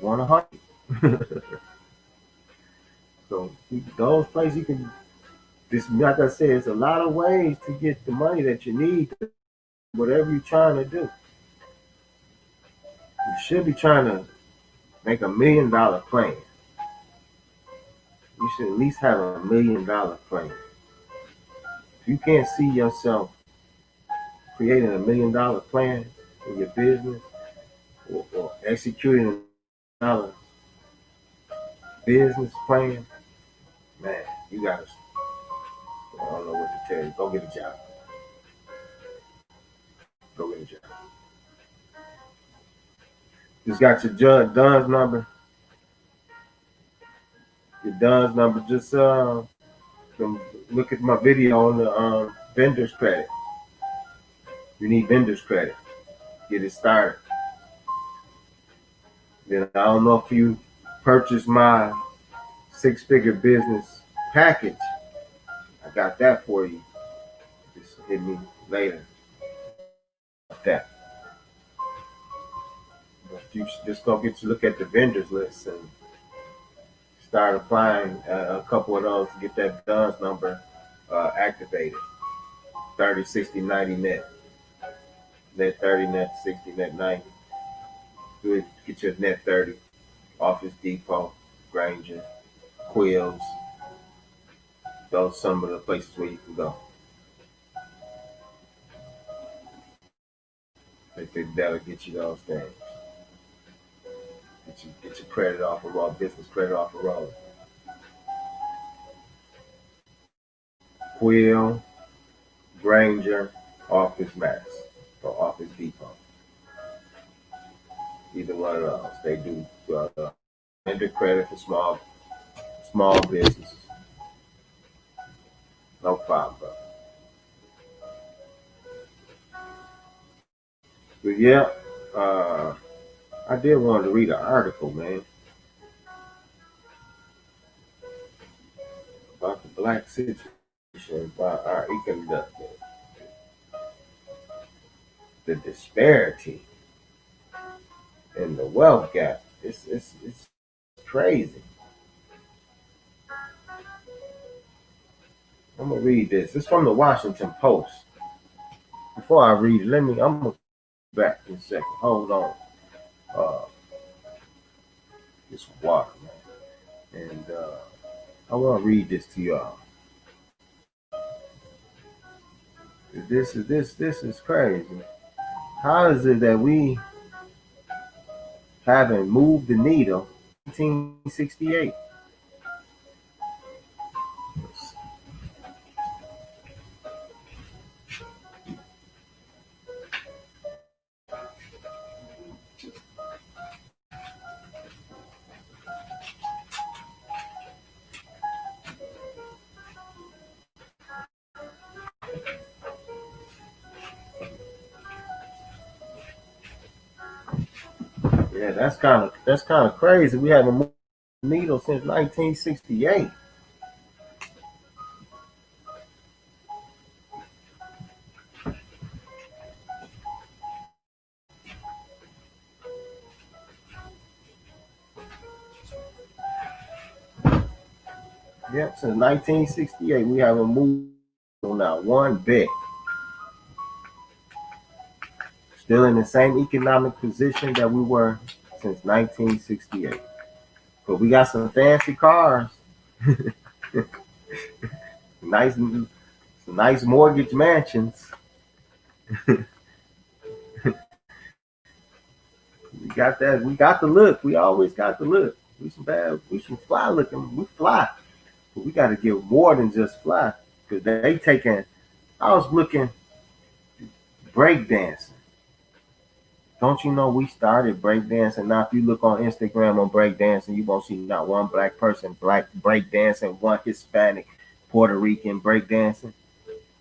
want to hunt you. So those places you can. This, like I said, it's a lot of ways to get the money that you need. Whatever you're trying to do, you should be trying to make $1 million plan. You should at least have $1 million plan. If you can't see yourself creating $1 million plan in your business or executing $1 business plan, man, you gotta. I don't know what to tell you. Go get a job. Go get a job. Just got your DUNS number. Your DUNS number. Just look at my video on the vendor's credit. You need vendor's credit. Get it started. Then I don't know if you purchased my 6-figure business package. I got that for you. Just hit me later. That. But you should just go look at the vendors list and start applying a couple of those to get that DUNS number activated. 30, 60, 90 net. Net 30, net 60, net 90. Do it, get your net 30. Office Depot, Granger, Quills. Those are some of the places where you can go. I think that'll get you those things. Get your credit off a roll, business credit off a roll. Quill, Granger, Office Max, or Office Depot. Either one of those. They do vendor credit for small businesses. No problem, bro. But yeah, I did want to read an article, man, about the black situation, about our economic, the disparity and the wealth gap. It's crazy. I'm gonna read this. It's from the Washington Post. Before I read it, I'm gonna back in a second. Hold on. This water, man. And I want to read this to y'all. This is crazy. How is it that we haven't moved the needle 1968? Yeah, that's kind of crazy. We haven't moved the needle since 1968. Yep, since 1968, we haven't moved not one bit. Still in the same economic position that we were since 1968. But we got some fancy cars, nice mortgage mansions. We got that. We got the look. We always got the look. We some fly looking. We fly. But we got to get more than just fly because they taking. I was looking Breakdancing. Don't you know we started breakdancing? Now, if you look on Instagram on breakdancing, you won't see not one black person black breakdancing, one Hispanic, Puerto Rican breakdancing.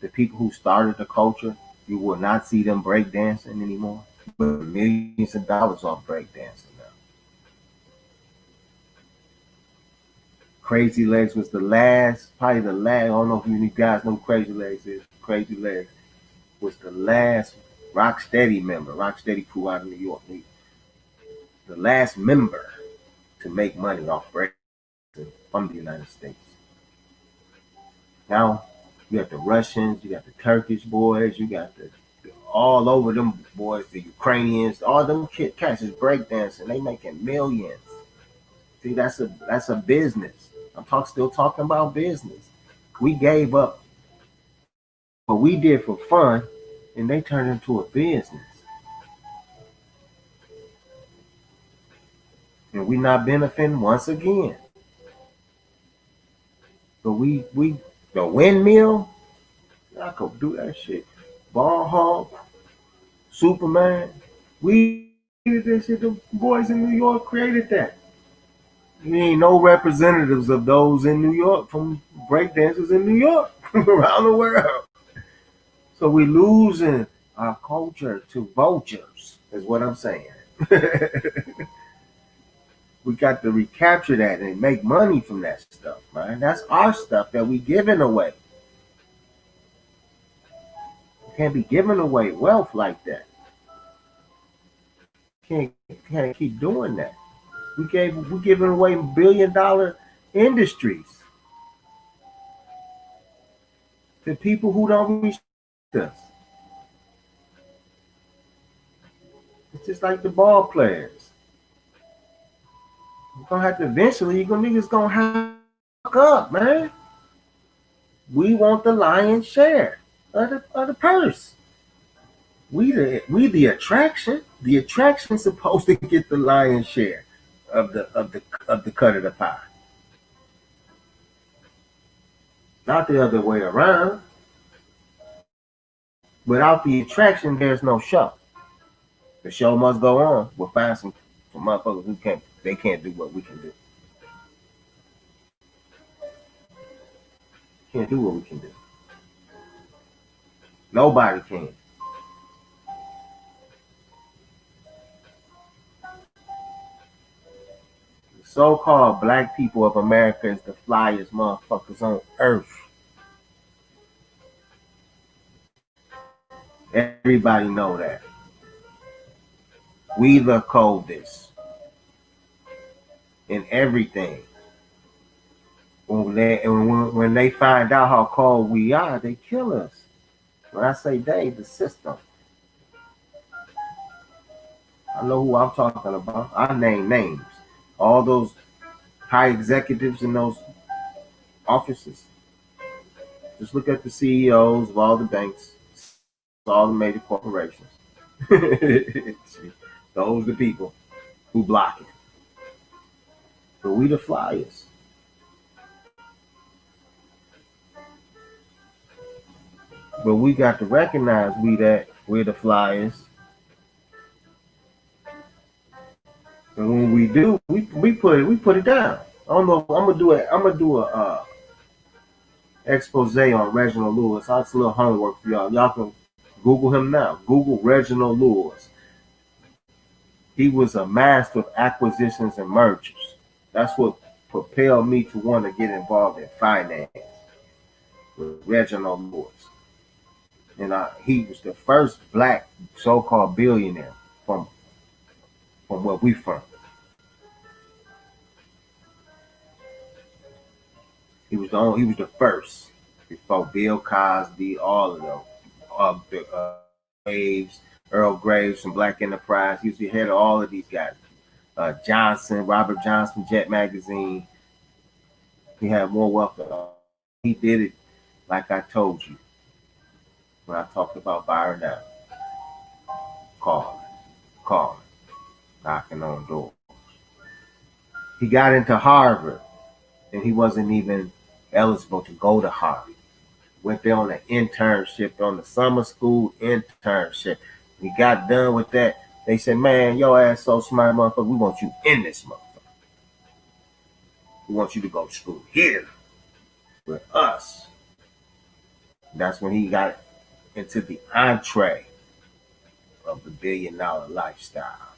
The people who started the culture, you will not see them breakdancing anymore. But millions of dollars off breakdancing now. Crazy Legs was the last, probably the last. I don't know if you guys know who Crazy Legs is. Crazy Legs was the last Rocksteady member, Rocksteady crew out of New York. The last member to make money off breakdancing from the United States. Now you got the Russians, you got the Turkish boys, you got the all over them boys, the Ukrainians, all them cats is breakdancing. They making millions. See, that's a business. Still talking about business. We gave up what we did for fun, and they turned into a business. And we not benefiting once again. But we the windmill, I could do that shit. Ball hog, Superman. We did that shit. The boys in New York created that. There ain't no representatives of those in New York from breakdancers in New York around the world. So we losing our culture to vultures, is what I'm saying. We got to recapture that and make money from that stuff, man. That's our stuff that we giving away. We can't be giving away wealth like that. Can't keep doing that. We giving away $1 billion industries to people who don't respect us. It's just like the ball players. You're gonna have to eventually. Niggas gonna have to up, man. We want the lion's share of the purse. We the attraction. The attraction's supposed to get the lion's share of the cut of the pie. Not the other way around. Without the attraction, there's no show. The show must go on. We'll find some motherfuckers who can't do what we can do. Can't do what we can do. Nobody can. The so-called black people of America is the flyest motherfuckers on earth. Everybody know that. We the coldest in everything. When they find out how cold we are, they kill us. When I say they, the system. I know who I'm talking about. I name names. All those high executives in those offices. Just look at the CEOs of all the banks, all the major corporations. Those are the people who block it. But we the flyers. But we got to recognize we're the flyers. And when we do, we put it down. I don't know. I'm gonna do a expose on Reginald Lewis. That's a little homework for y'all. Y'all can Google him now. Google Reginald Lewis. He was a master of acquisitions and mergers. That's what propelled me to want to get involved in finance with Reginald Lewis. And he was the first black so-called billionaire from where we from. He was the first before Bill Cosby, all of them, Graves, Earl Graves from Black Enterprise. He was the head of all of these guys. Robert Johnson, Jet Magazine. He had more wealth than all. He did it like I told you when I talked about Byron Allen. Calling, knocking on doors. He got into Harvard, and he wasn't even eligible to go to Harvard. Went there on an internship, on the summer school internship. We got done with that. They said, man, your ass so smart, motherfucker. We want you in this motherfucker. We want you to go to school here with us. That's when he got into the entree of the $1 billion lifestyle.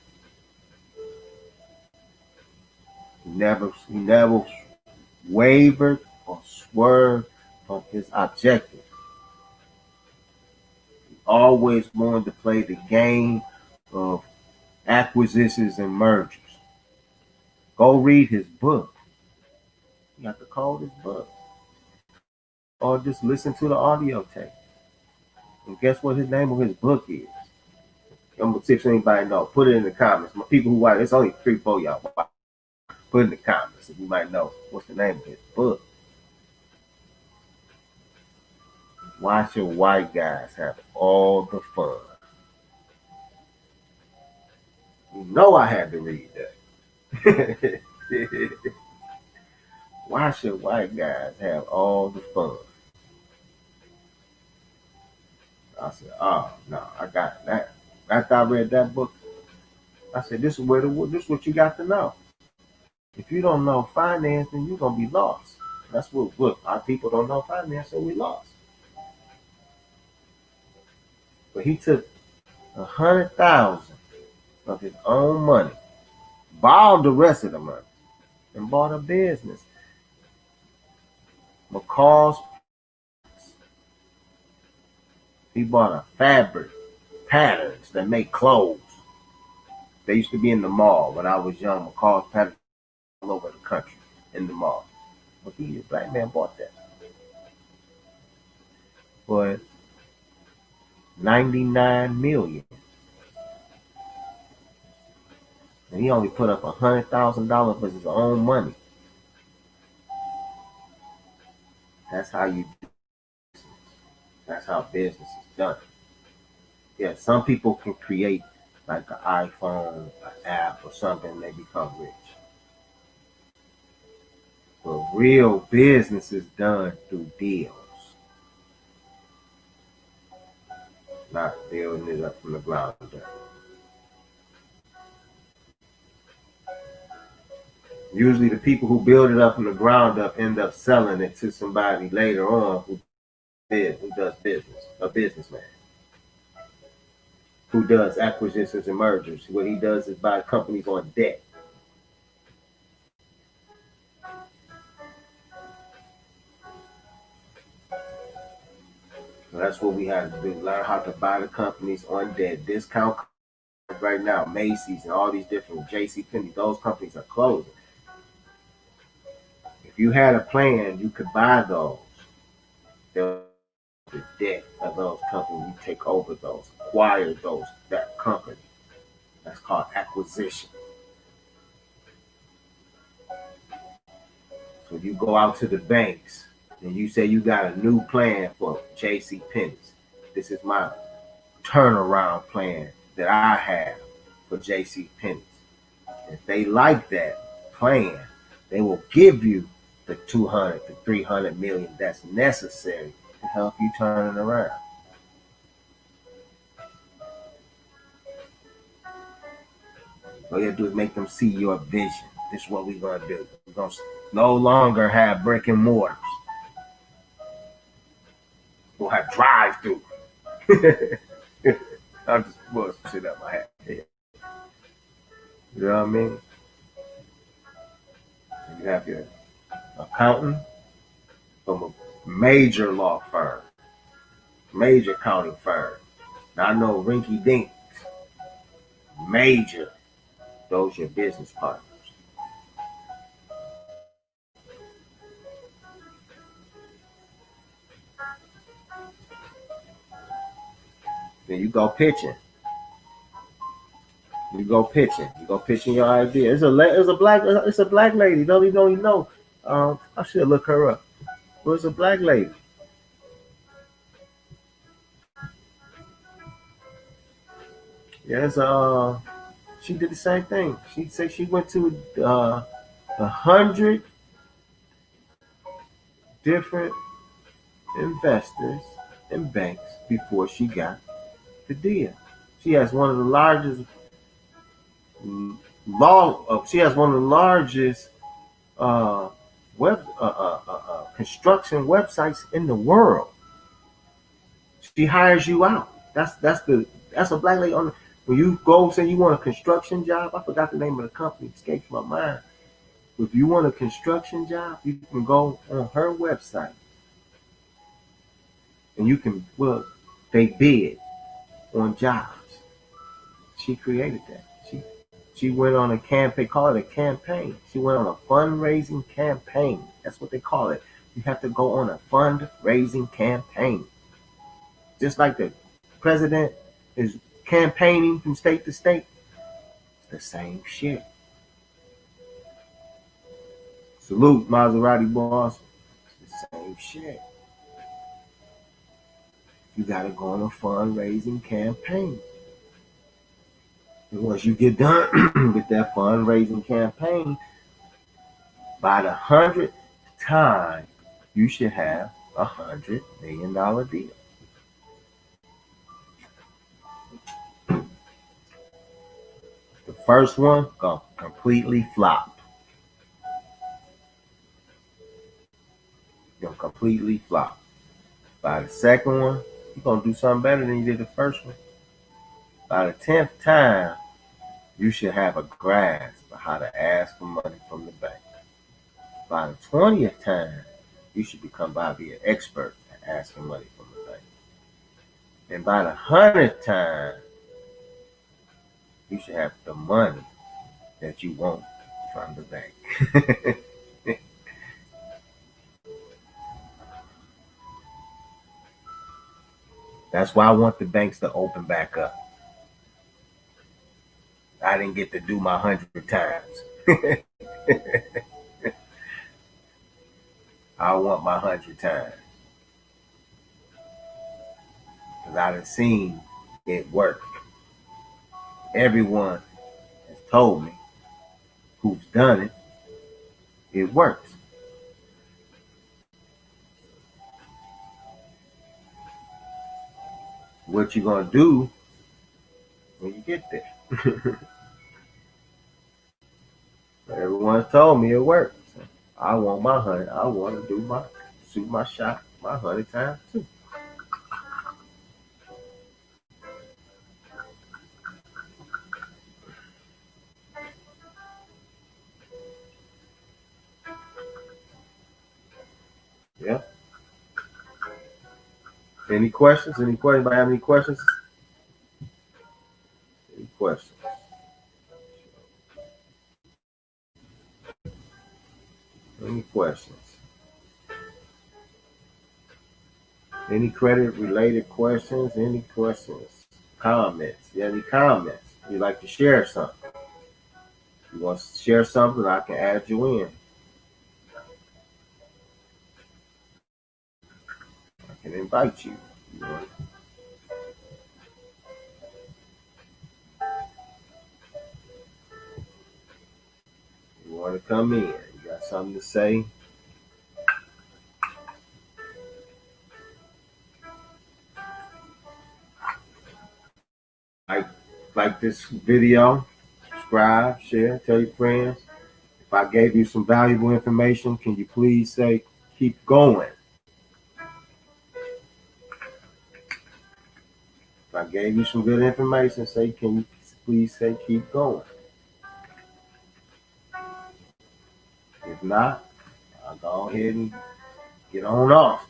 He never wavered or swerved from his objective. He always wanted to play the game of acquisitions and mergers. Go read his book. You have to call his book. Or just listen to the audio tape. And guess what his name of his book is? I'm going to see if anybody knows. Put it in the comments. My people who watch, it's only 3-4 y'all. Put it in the comments if you might know what's the name of his book. Why should white guys have all the fun? You know I had to read that. Why should white guys have all the fun? I said, oh no, I got that. After I read that book, I said, this is what you got to know. If you don't know finance, then you're gonna be lost. That's what look, our people don't know finance, so we lost. But he took 100,000 of his own money, borrowed the rest of the money, and bought a business. McCall's. He bought a fabric patterns that make clothes. They used to be in the mall when I was young. McCall's patterns all over the country in the mall. But he, a black man, bought that for $99 million. And he only put up $100,000 with his own money. That's how you do business. That's how business is done. Yeah, some people can create like an iPhone, an app, or something, and they become rich. But real business is done through deals, not building it up from the ground up. Usually the people who build it up from the ground up end up selling it to somebody later on who does business, a businessman, who does acquisitions and mergers. What he does is buy companies on debt. So that's what we have to do, learn how to buy the companies on debt, discount right now, Macy's and all these different JCPenney, those companies are closing. If you had a plan, you could buy those. The debt of those companies, you take over those, acquire those, that company. That's called acquisition. So you go out to the banks and you say you got a new plan for JCPenney's. This is my turnaround plan that I have for JCPenney's. If they like that plan, they will give you the 200 to 300 million that's necessary to help you turn it around. All you have to do is make them see your vision. This is what we're going to do. We're going to no longer have brick and mortars. We'll have drive-through. I'm just pulling some shit out my head. You know what I mean? You have your accountant from a major law firm, major accounting firm. Now I know Rinky Dink, major. Those are your business partners. Then you go pitching. You go pitching your idea. It's a black lady. Don't even know. I should look her up. But it's a black lady. Yes, she did the same thing. She said she went to 100 different investors and banks before she got the deal. She has one of the largest she has one of the largest uh, construction websites in the world. She hires you out. That's a black lady on. When you go say you want a construction job, I forgot the name of the company, escapes my mind. If you want a construction job, you can go on her website and you can they bid on jobs. She created that. She went on a campaign, call it a campaign. She went on a fundraising campaign. That's what they call it. You have to go on a fundraising campaign. Just like the president is campaigning from state to state, it's the same shit. Salute, Maserati boss. It's the same shit. You gotta go on a fundraising campaign. And once you get done with that fundraising campaign, by the 100th time, you should have $100 million deal. The first one gonna completely flop. Gonna completely flop. By the second one, you're gonna do something better than you did the first one. By the 10th time, you should have a grasp of how to ask for money from the bank. By the 20th time, you should become an expert at asking money from the bank. And by the 100th time, you should have the money that you want from the bank. That's why I want the banks to open back up. I didn't get to do my 100 times. I want my 100 times. Because I done seen it work. Everyone has told me who's done it, it works. What you gonna do when you get there? Everyone's told me it works. I want my 100. I want to shoot my shot my 100 times too. Yeah. Any questions? Anybody have any questions? Any questions? Any questions? Any credit related questions? Any questions? Comments? You have any comments? You'd like to share something? You want to share something? I can add you in. I can invite you. You want to come in? You got something to say? Like this video, subscribe, share, tell your friends. If I gave you some valuable information, can you please say keep going? If I gave you some good information, can you please say keep going? If not, I'll go ahead and get on off.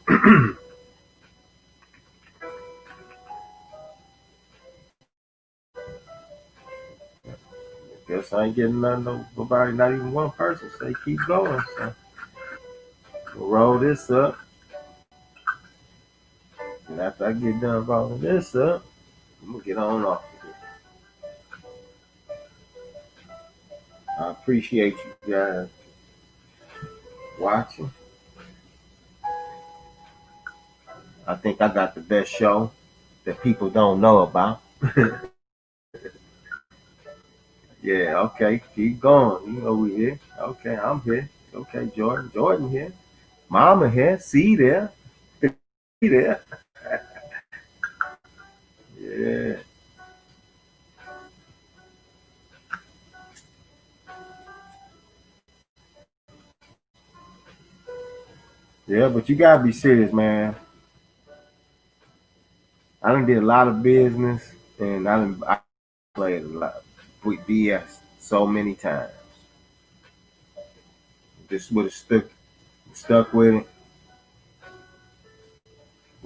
Guess I ain't getting nobody, not even one person say keep going. So we'll roll this up. And after I get done rolling this up, I'm gonna get on off of here. I appreciate you guys watching. I think I got the best show that people don't know about. Yeah, okay, keep going. You know we here. Okay, I'm here. Okay, Jordan here. Mama here. See there. there. Yeah. Yeah, but you gotta be serious, man. I done did a lot of business, and I played a lot with BS so many times. Just would have stuck with it.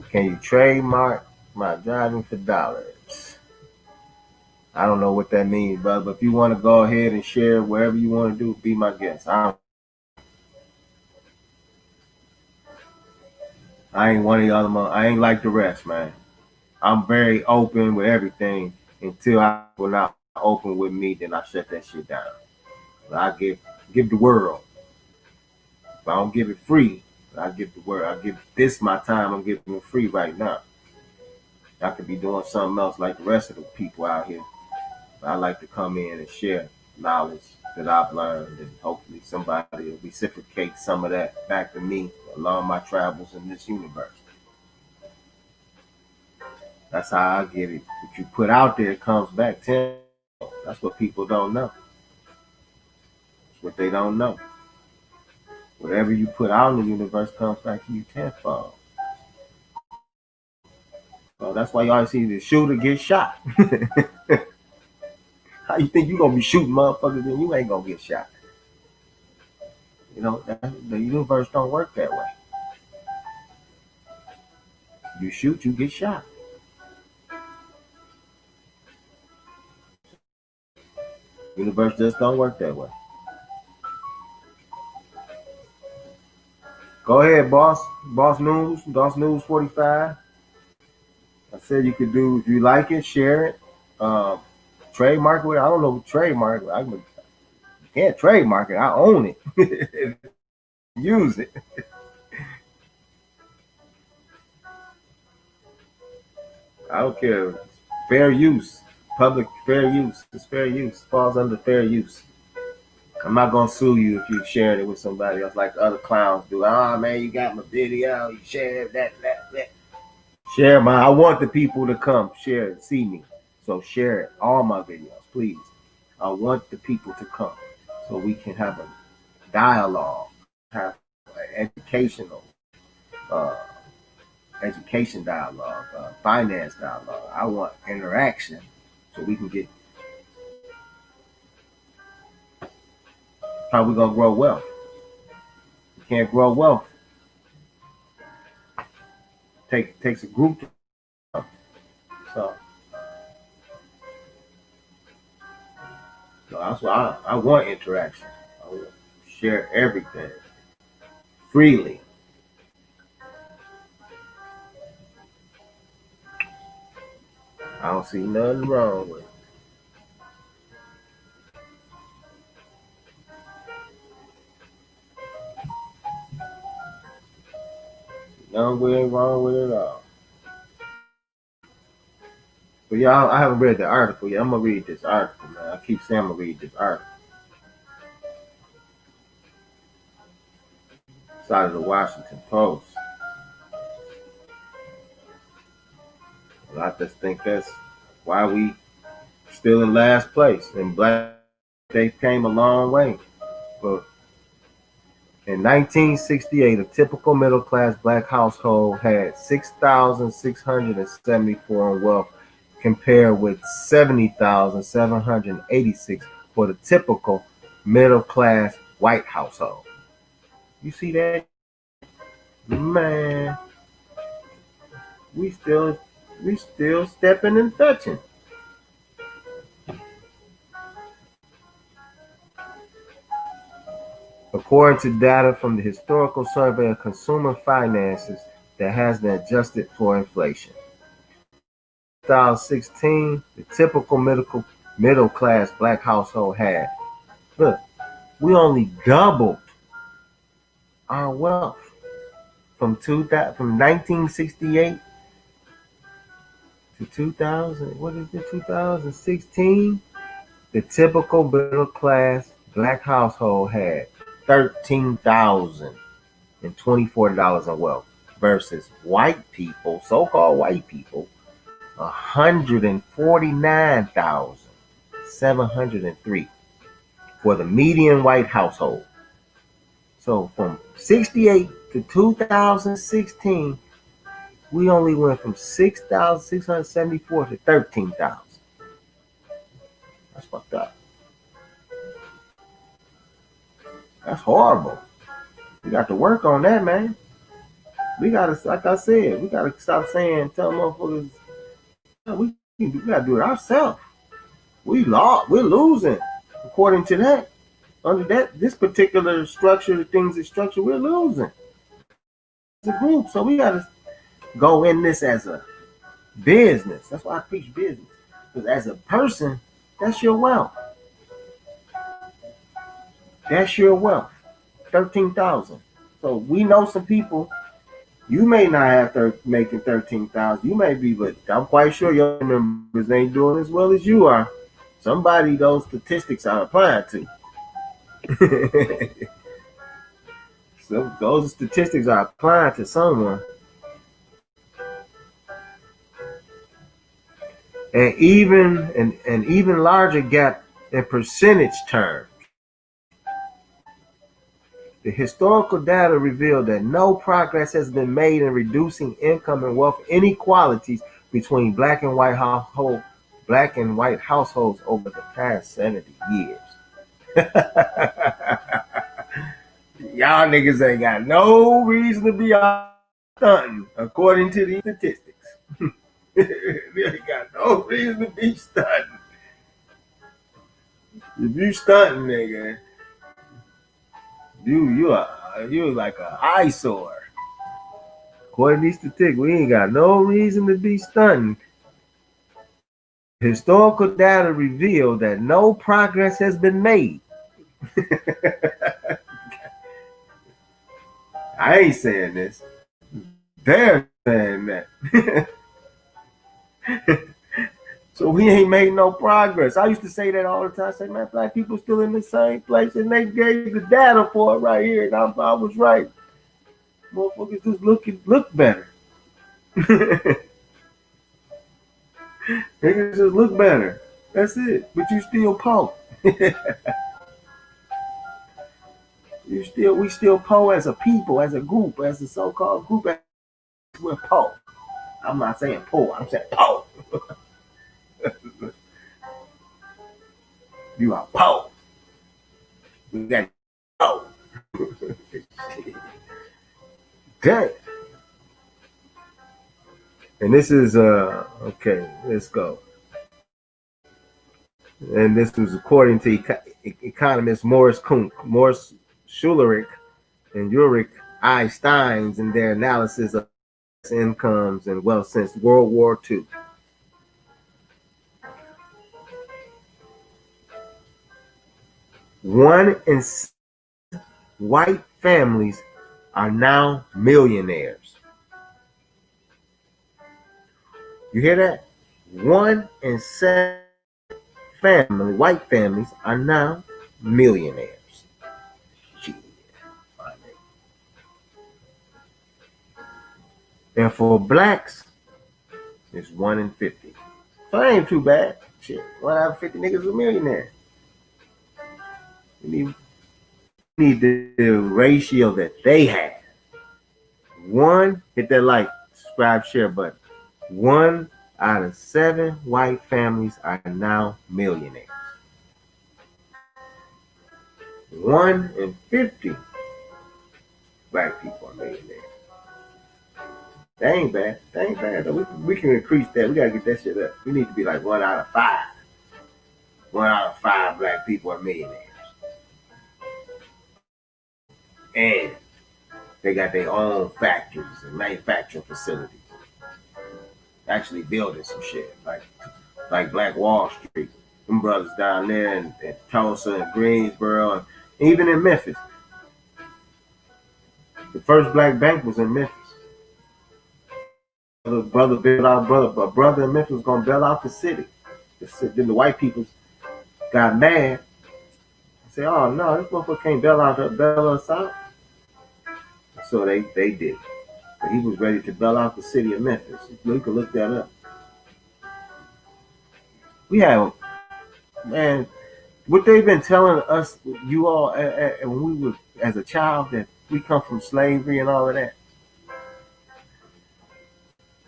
Can you trademark my driving for dollars? I don't know what that means, brother. But if you want to go ahead and share wherever you want to do, be my guest. I ain't one of the other. I ain't like the rest, man. I'm very open with everything until I will not open with me. Then I shut that shit down. I give the world. If I don't give it free, I give the world. I give this my time. I'm giving it free right now. I could be doing something else like the rest of the people out here. But I like to come in and share knowledge that I've learned, and hopefully somebody will reciprocate some of that back to me along my travels in this universe. That's how I get it. What you put out there comes back tenfold. That's what people don't know. That's what they don't know. Whatever you put out in the universe comes back to you tenfold. So that's why you always see the shooter get shot. How you think you gonna be shooting motherfuckers and you ain't gonna get shot? You know, the universe don't work that way. You shoot, you get shot. The universe just don't work that way. Go ahead, boss. Boss News 45. I said you could do, if you like it, share it. Um, Trademark it. I don't know trademark. I can't trademark it. I own it. Use it. I don't care. Fair use. Public fair use. It's fair use. Falls under fair use. I'm not gonna sue you if you sharing it with somebody else like the other clowns do. Ah, man, you got my video. You share that. Share my. I want the people to come share it, see me. So share it. All my videos, please. I want the people to come so we can have a dialogue, have an uh, education dialogue, finance dialogue. I want interaction so we can get how we gonna grow wealth. You can't grow wealth. Takes a group to come. So, so that's why I want interaction. I want to share everything freely. I don't see nothing wrong with it. Nothing wrong with it at all. But yeah, I haven't read the article yet. I'm gonna read this article, man. I keep saying I'm gonna read this article. It's out of the Washington Post. And I just think that's why we still in last place. And black, they came a long way. But in 1968, a typical middle class black household had 6,674 in wealth, compared with 70,786 for the typical middle class white household. You see that? Man, we still stepping and fetching. According to data from the Historical Survey of Consumer Finances that has been adjusted for inflation. 2016, the typical middle class black household had. Look, we only doubled our wealth from 1968 to 2000. What is it? 2016. The typical middle class black household had $13,024 in wealth versus white people, so-called white people, 149,703 for the median white household. So from 68 to 2016, we only went from 6,674 to 13,000. That's fucked up. That's horrible. We got to work on that, man. We gotta, like I said, we gotta stop saying, tell motherfuckers, we gotta do it ourselves. We're losing. According to that, under this particular structure, the things that structure, we're losing as a group. So we gotta go in this as a business. That's why I preach business. Because as a person, that's your wealth. That's your wealth. 13,000. So we know some people. You may not have making 13,000. You may be, but I'm quite sure your members ain't doing as well as you are. Somebody those statistics are applying to. So those statistics are applying to someone. And even an even larger gap in percentage terms. The historical data revealed that no progress has been made in reducing income and wealth inequalities between black and white households over the past 70 years. Y'all niggas ain't got no reason to be stunting, according to these statistics. They ain't got no reason to be stunting. If you stunting, nigga, you're like an eyesore. According to these statistics, we ain't got no reason to be stunting. Historical data reveal that no progress has been made. I ain't saying this. They're saying that. So we ain't made no progress. I used to say that all the time. I say, man, black people still in the same place, and they gave the data for it right here, and I was right. Motherfuckers just look better. Niggas just look better. That's it. But you still poor. We still poor as a people, as a group, as a so-called group. We're poor. I'm not saying poor. I'm saying poor. You are poor. We got poor. Dang. And this is okay. Let's go. And this was according to economists Morris Schulerick, and Ulrich Einstein in their analysis of incomes and wealth since World War II. One in 6 white families are now millionaires. You hear that? 1 in 7 white families are now millionaires. And for blacks, it's 1 in 50. So that ain't too bad. Shit, 1 out of 50 niggas is a millionaire. We need the ratio that they have. 1, hit that like, subscribe, share button. 1 out of 7 white families are now millionaires. 1 in 50 black people are millionaires. That ain't bad. That ain't bad. We can increase that. We gotta get that shit up. We need to be like 1 out of 5. 1 out of 5 black people are millionaires. And they got their own factories and manufacturing facilities. Actually building some shit. Like Black Wall Street. Them brothers down there in Tulsa and Greensboro and even in Memphis. The first black bank was in Memphis. A brother in Memphis was gonna bail out the city. Then the white people got mad and said, "Oh no, this motherfucker can't bail us out." So they did. But he was ready to bail out the city of Memphis. You can look that up. We have, man, what they've been telling us, you all, when we were as a child, that we come from slavery and all of that.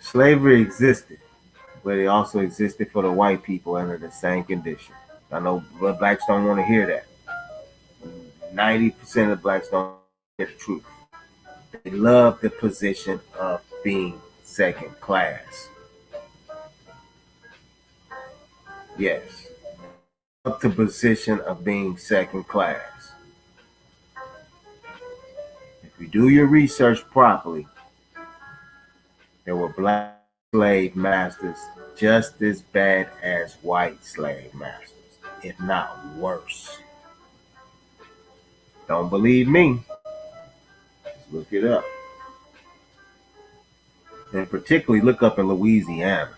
Slavery existed, but it also existed for the white people under the same condition. I know blacks don't want to hear that. 90% of blacks don't hear the truth. They love the position of being second class. Yes, up the position of being second class. If you do your research properly, there were black slave masters just as bad as white slave masters, if not worse. Don't believe me? Just look it up. And particularly look up in Louisiana.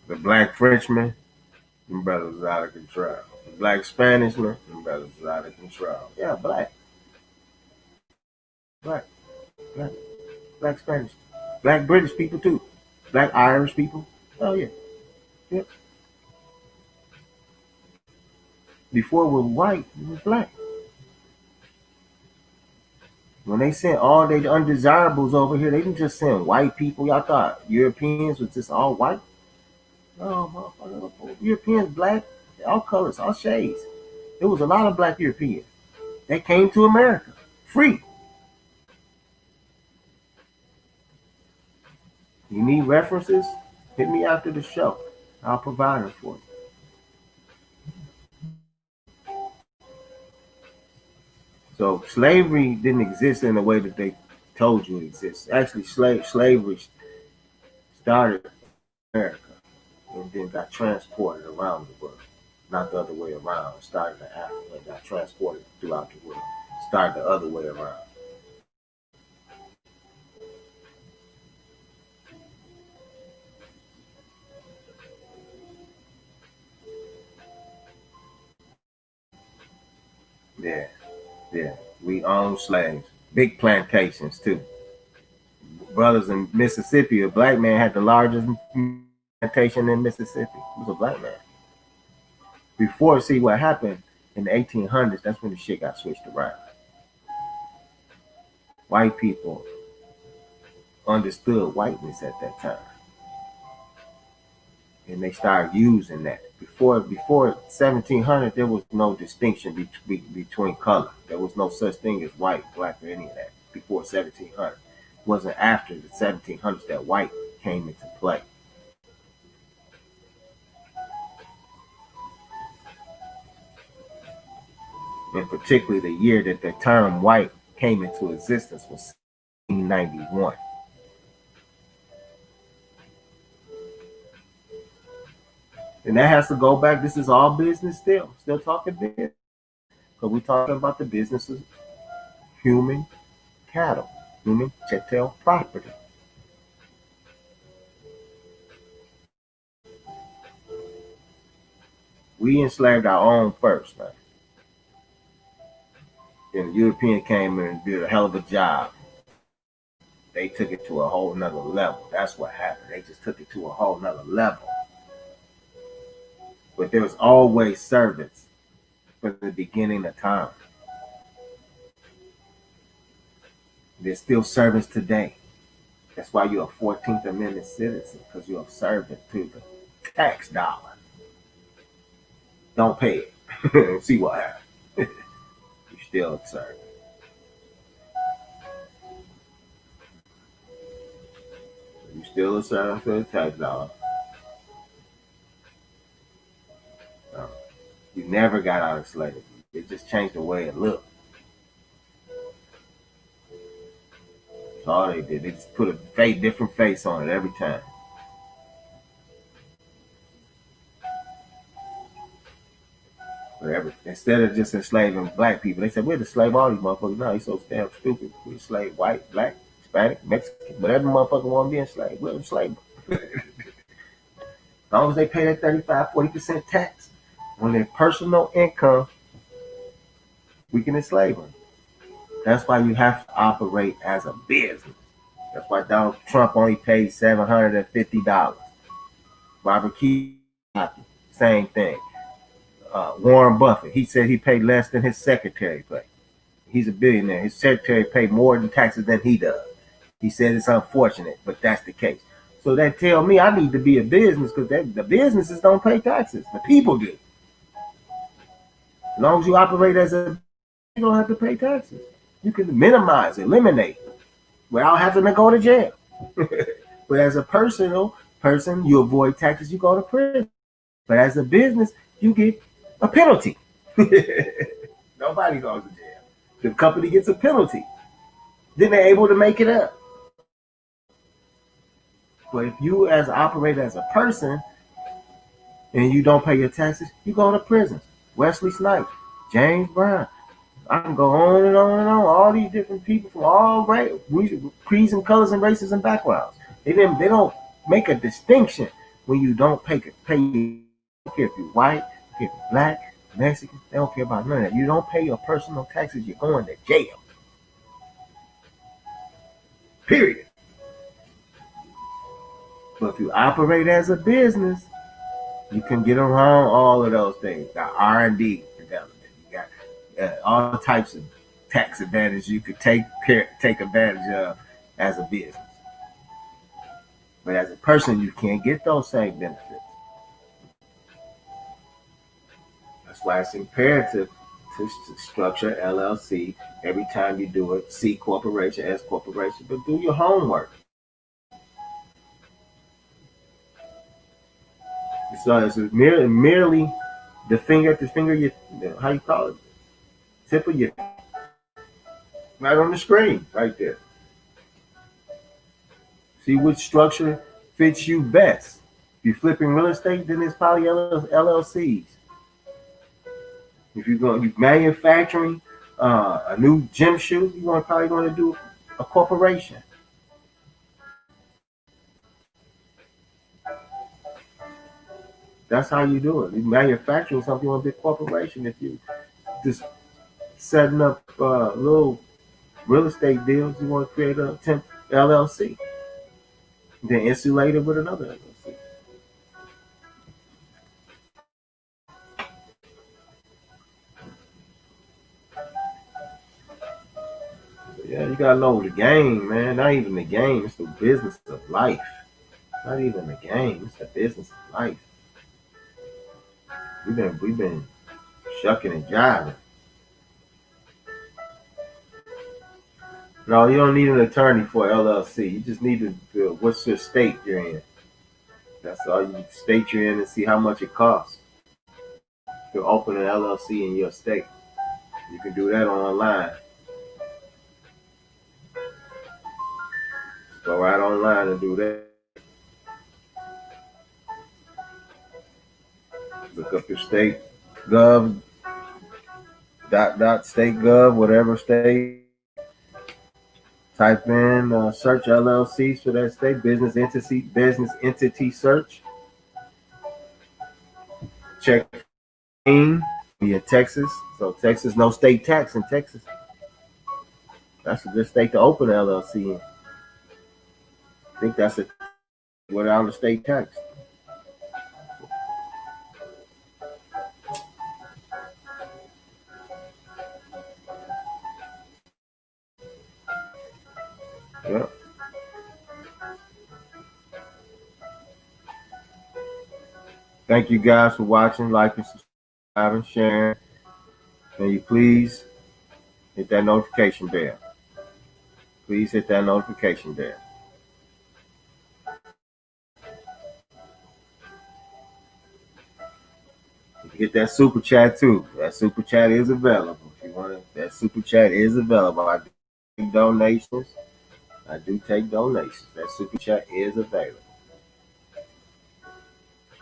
The black Frenchman, them brothers is out of control. The black Spanishman, them brothers is out of control. Yeah, black. Black. Black. Black Spanish. Black British people too. Black Irish people. Oh yeah. Yep. Before it was white, it was black. When they sent all their undesirables over here, they didn't just send white people. Y'all thought Europeans was just all white? No, motherfucker. Europeans, black, all colors, all shades. There was a lot of black Europeans. They came to America free. You need references? Hit me after the show. I'll provide them for you. So slavery didn't exist in the way that they told you it exists. Actually, slavery started in America and then got transported around the world. Not the other way around. It started in Africa and got transported throughout the world. Started the other way around. Yeah, yeah. We owned slaves. Big plantations too. Brothers in Mississippi, a black man had the largest plantation in Mississippi. He was a black man. Before, see what happened in the 1800s, that's when the shit got switched around. White people understood whiteness at that time. And they started using that. Before 1700, there was no distinction between color. There was no such thing as white, black, or any of that before 1700. It wasn't after the 1700s that white came into play. And particularly the year that the term white came into existence was 1791. And that has to go back. This is all business still. Still talking business. Because we're talking about the business of human cattle, human chattel property. We enslaved our own first, man. Then the European came in and did a hell of a job. They took it to a whole nother level. That's what happened. They just took it to a whole nother level. But there was always servants from the beginning of time. There's still servants today. That's why you're a 14th Amendment citizen, because you're a servant to the tax dollar. Don't pay it. See what happens. You're still a servant. You're still a servant to the tax dollar. You never got out of slavery. It just changed the way it looked. That's all they did. They just put a different face on it every time. Whatever. Instead of just enslaving black people, they said, we're to slave all these motherfuckers. No, he's so damn stupid. We slave white, black, Hispanic, Mexican, whatever motherfucker want to be enslaved. We'll enslave them. As long as they pay that 35, 40% tax on their personal income, We can enslave them. That's why you have to operate as a business. That's why Donald Trump only paid $750. Robert Kiyosaki, same thing. Warren Buffett, he said he paid less than his secretary paid. He's a billionaire. His secretary paid more in taxes than he does. He said it's unfortunate, but that's the case. So that tell me I need to be a business because the businesses don't pay taxes. The people do. As long as you operate as a, you don't have to pay taxes. You can minimize, eliminate, without having to go to jail. But as a personal person, you avoid taxes, you go to prison. But as a business, you get a penalty. Nobody goes to jail. The company gets a penalty. Then they're able to make it up. But if you as operate as a person and you don't pay your taxes, you go to prison. Wesley Snipes, James Brown. I can go on and on and on. All these different people from all creeds and colors and races and backgrounds. They don't make a distinction when you don't pay. They don't care if you're white, if you're black, Mexican. They don't care about none of that. You don't pay your personal taxes, you're going to jail. Period. But if you operate as a business, you can get around all of those things. You got R&D development. You got all types of tax advantage you could take advantage of as a business. But as a person, you can't get those same benefits. That's why it's imperative to structure LLC every time you do it. C corporation, S corporation, but do your homework. So it's merely the finger, how you call it? Tip of your, right on the screen, right there. See which structure fits you best. If you're flipping real estate, then it's probably LLCs. If you're manufacturing a new gym shoe, you're probably going to do a corporation. That's how you do it. You're manufacturing something, you want a big corporation. If you just setting up little real estate deals, you want to create a LLC. Then insulate it with another LLC. Yeah, you gotta know the game, man. Not even the game, it's the business of life. Not even the game, it's the business of life. We've been shucking and jiving. No, you don't need an attorney for LLC. You just need to what's your state you're in. That's all you state you're in and see how much it costs to open an LLC in your state. You can do that online. Go right online and do that. Look up your state gov state gov, whatever state. Type in search LLCs for that state, business entity search. Check in Texas. So Texas, no state tax in Texas. That's a good state to open an LLC in. I think that's it without a state tax. Yeah. Thank you guys for watching, liking, subscribing, sharing. Can you please hit that notification bell? Please hit that notification bell. You can hit that super chat too. That super chat is available. If you want it, that super chat is available. I do take donations. That super chat is available.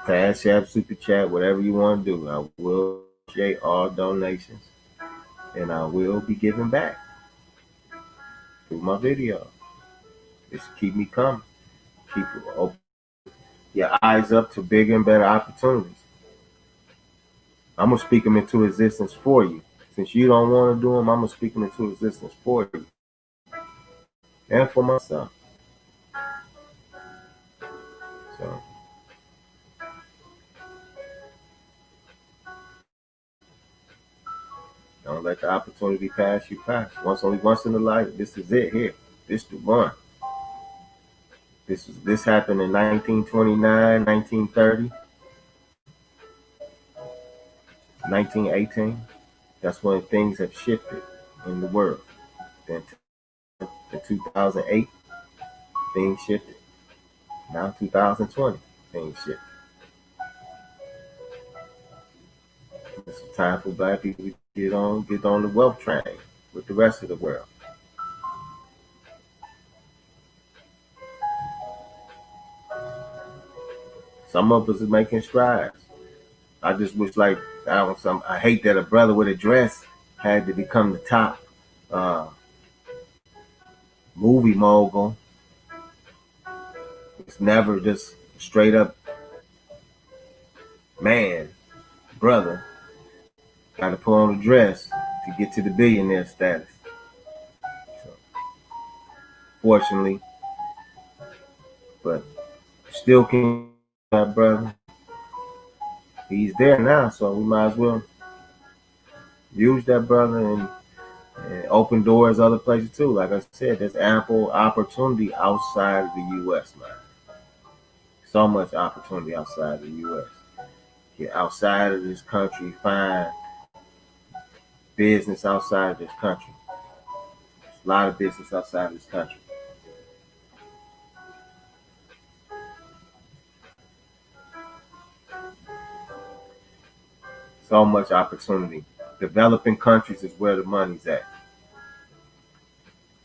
Cash App, super chat, whatever you want to do. I will appreciate all donations, and I will be giving back through my video. Just keep me coming. Keep open your eyes up to bigger and better opportunities. I'm gonna speak them into existence for you. Since you don't want to do them, I'm speaking into existence for you and for myself. So don't let the opportunity pass you pass. Only once in a life. This is it here. This the one. This happened in 1929, 1930, 1918. That's when things have shifted in the world. Then in 2008, things shifted. Now 2020, things shifted. It's time for black people to get on the wealth train with the rest of the world. Some of us are making strides. I just wish, like, I hate that a brother with a dress had to become the top uh, movie mogul. It's never just straight up man, brother, got to put on a dress to get to the billionaire status. So, fortunately, but still can that brother. He's there now, so we might as well use that brother and open doors other places too. Like I said, there's ample opportunity outside of the U.S., man. So much opportunity outside of the U.S. Get outside of this country, find business outside of this country. There's a lot of business outside of this country. So much opportunity. Developing countries is where the money's at.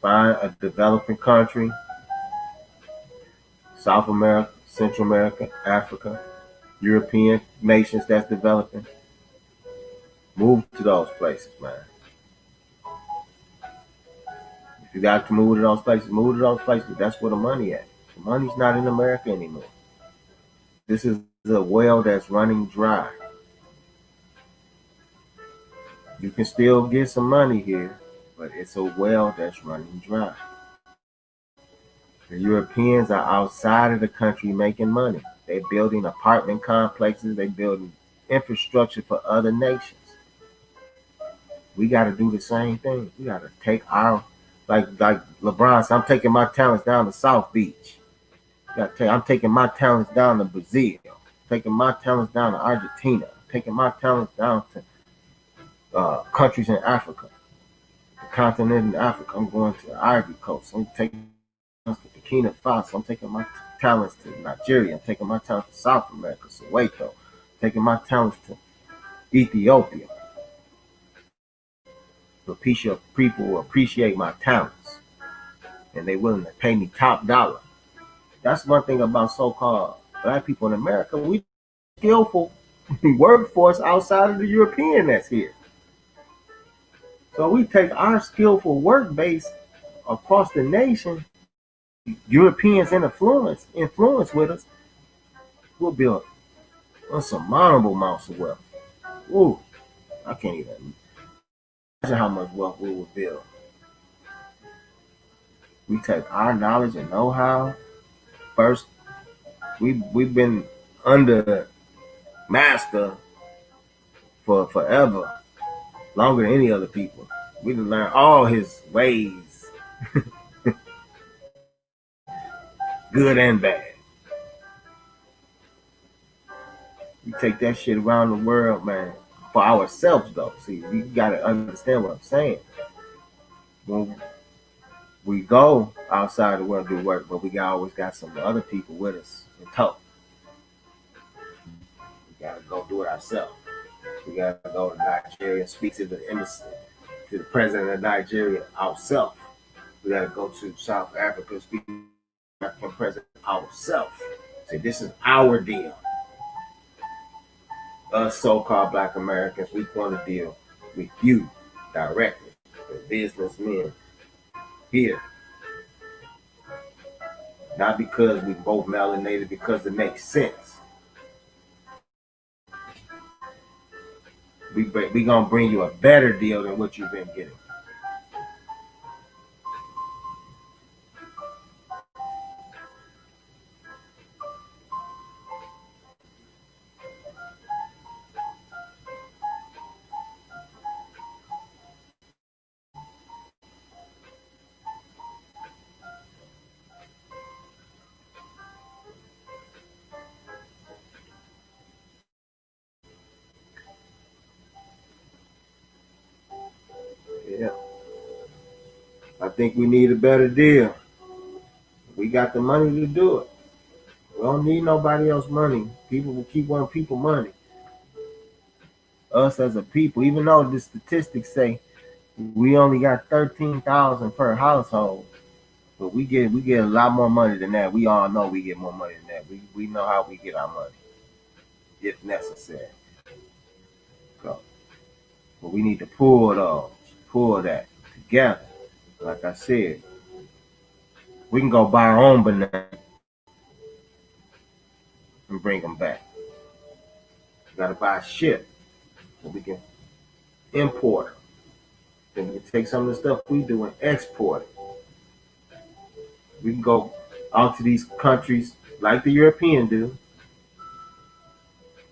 Find a developing country, South America, Central America, Africa, European nations that's developing. Move to those places, man. If you got to move to those places, move to those places. That's where the money at. The money's not in America anymore. This is a well that's running dry. You can still get some money here, but it's a well that's running dry. The Europeans are outside of the country making money. They're building apartment complexes. They're building infrastructure for other nations. We got to do the same thing. We got to take our, like LeBron said, I'm taking my talents down to South Beach. I'm taking my talents down to Brazil. Taking my talents down to Argentina. Taking my talents down to countries in Africa, the continent in Africa. I'm going to the Ivory Coast. I'm taking to Burkina Faso. I'm taking my talents to Nigeria. I'm taking my talents to South America, Soweto. Taking my talents to Ethiopia. So people will appreciate my talents, and they willing to pay me top dollar. That's one thing about so-called black people in America. We skillful workforce outside of the European that's here. So we take our skillful work base across the nation. Europeans influence with us. We'll build insurmountable amounts of wealth. Ooh, I can't even imagine how much wealth we will build. We take our knowledge and know-how. First, we've been under master for forever, longer than any other people. We done learn all his ways, good and bad. We take that shit around the world, man, for ourselves though. See, you gotta understand what I'm saying. When we go outside the world to do work, but we always got some other people with us in tow. We gotta go do it ourselves. We gotta go to Nigeria and speak to the embassy, to the president of Nigeria ourselves. We gotta go to South Africa and speak to the African president ourselves. Say, this is our deal. Us so-called Black Americans, we want to deal with you directly, the businessmen here. Not because we both melanated, because it makes sense. We gonna bring you a better deal than what you've been getting. Yeah, I think we need a better deal. We got the money to do it. We don't need nobody else money. People will keep wanting people money. Us as a people, even though the statistics say we only got 13,000 per household, but we get a lot more money than that. We all know we get more money than that. We know how we get our money if necessary. So, but we need to pull that together. Like I said, we can go buy our own bananas and bring them back. We got to buy a ship so we can import them. Then we can take some of the stuff we do and export it. We can go out to these countries like the European do,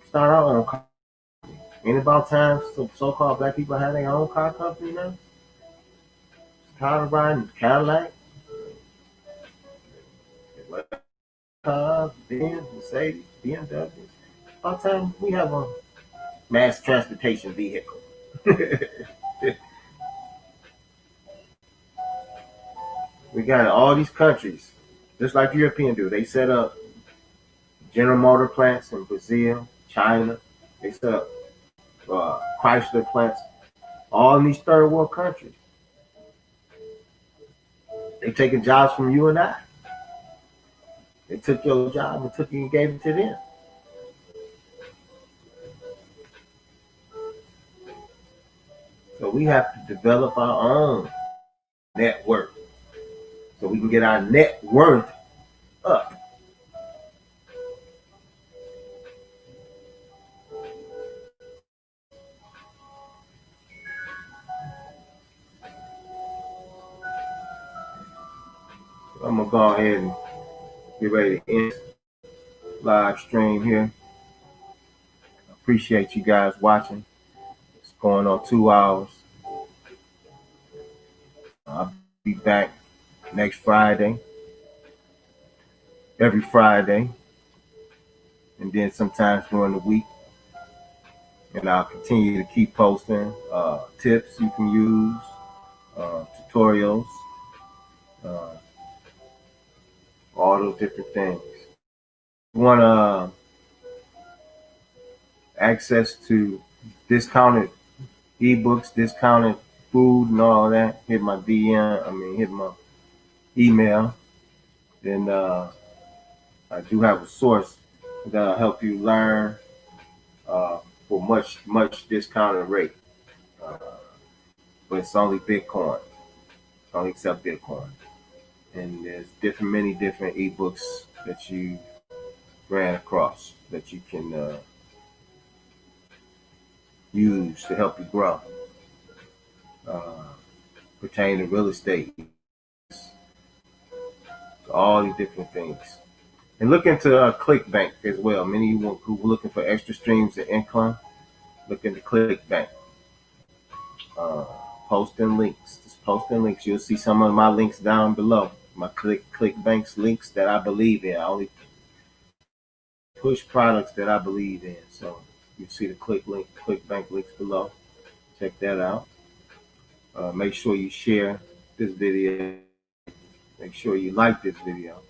start our own car. Ain't about time so-called black people have their own car company now? Car riding Cadillac, cars, Benz, Mercedes, BMW. About time we have a mass transportation vehicle. We got all these countries, just like European do. They set up General Motor plants in Brazil, China. They set up Chrysler plants, all in these third world countries. They taking jobs from you and I. They took your job and took it and gave it to them. So we have to develop our own network so we can get our net worth up. So I'm gonna go ahead and get ready to end live stream here. Appreciate you guys watching. It's going on 2 hours. I'll be back next Friday, every Friday, and then sometimes during the week. And I'll continue to keep posting tips you can use, tutorials, uh, all those different things. You want access to discounted ebooks, discounted food, and all that? Hit my DM. Hit my email. Then I do have a source that'll help you learn for much discounted rate. Uh, but it's only Bitcoin. Only accept Bitcoin. And there's many different ebooks that you ran across that you can use to help you grow. Pertaining to real estate, all these different things. And look into ClickBank as well. Many of you who are looking for extra streams of income, look into ClickBank. Uh, posting links. Just posting links. You'll see some of my links down below. My ClickBank's links that I believe in. I only push products that I believe in. So you see the ClickBank links below. Check that out. Make sure you share this video. Make sure you like this video.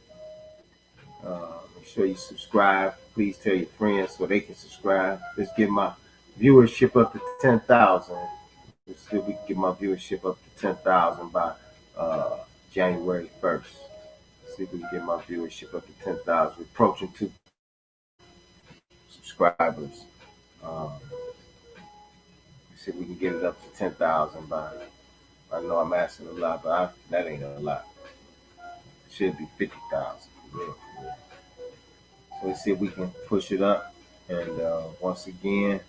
Make sure you subscribe. Please tell your friends so they can subscribe. Let's get my viewership up to 10,000. Let's see if we can get my viewership up to 10,000 by January 1st. Let's see if we can get my viewership up to 10,000. We're approaching 2 subscribers. See if we can get it up to 10,000 by. I know I'm asking a lot, but that ain't a lot. It should be 50,000. Yeah. So let's see if we can push it up. And once again,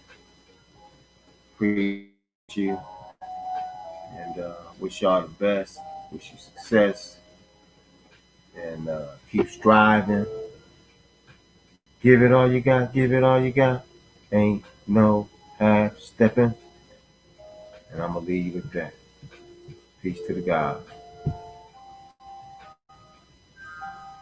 appreciate you and wish y'all the best. Wish you success and keep striving. Give it all you got. Give it all you got. Ain't no half stepping. And I'm going to leave you with that. Peace to the God.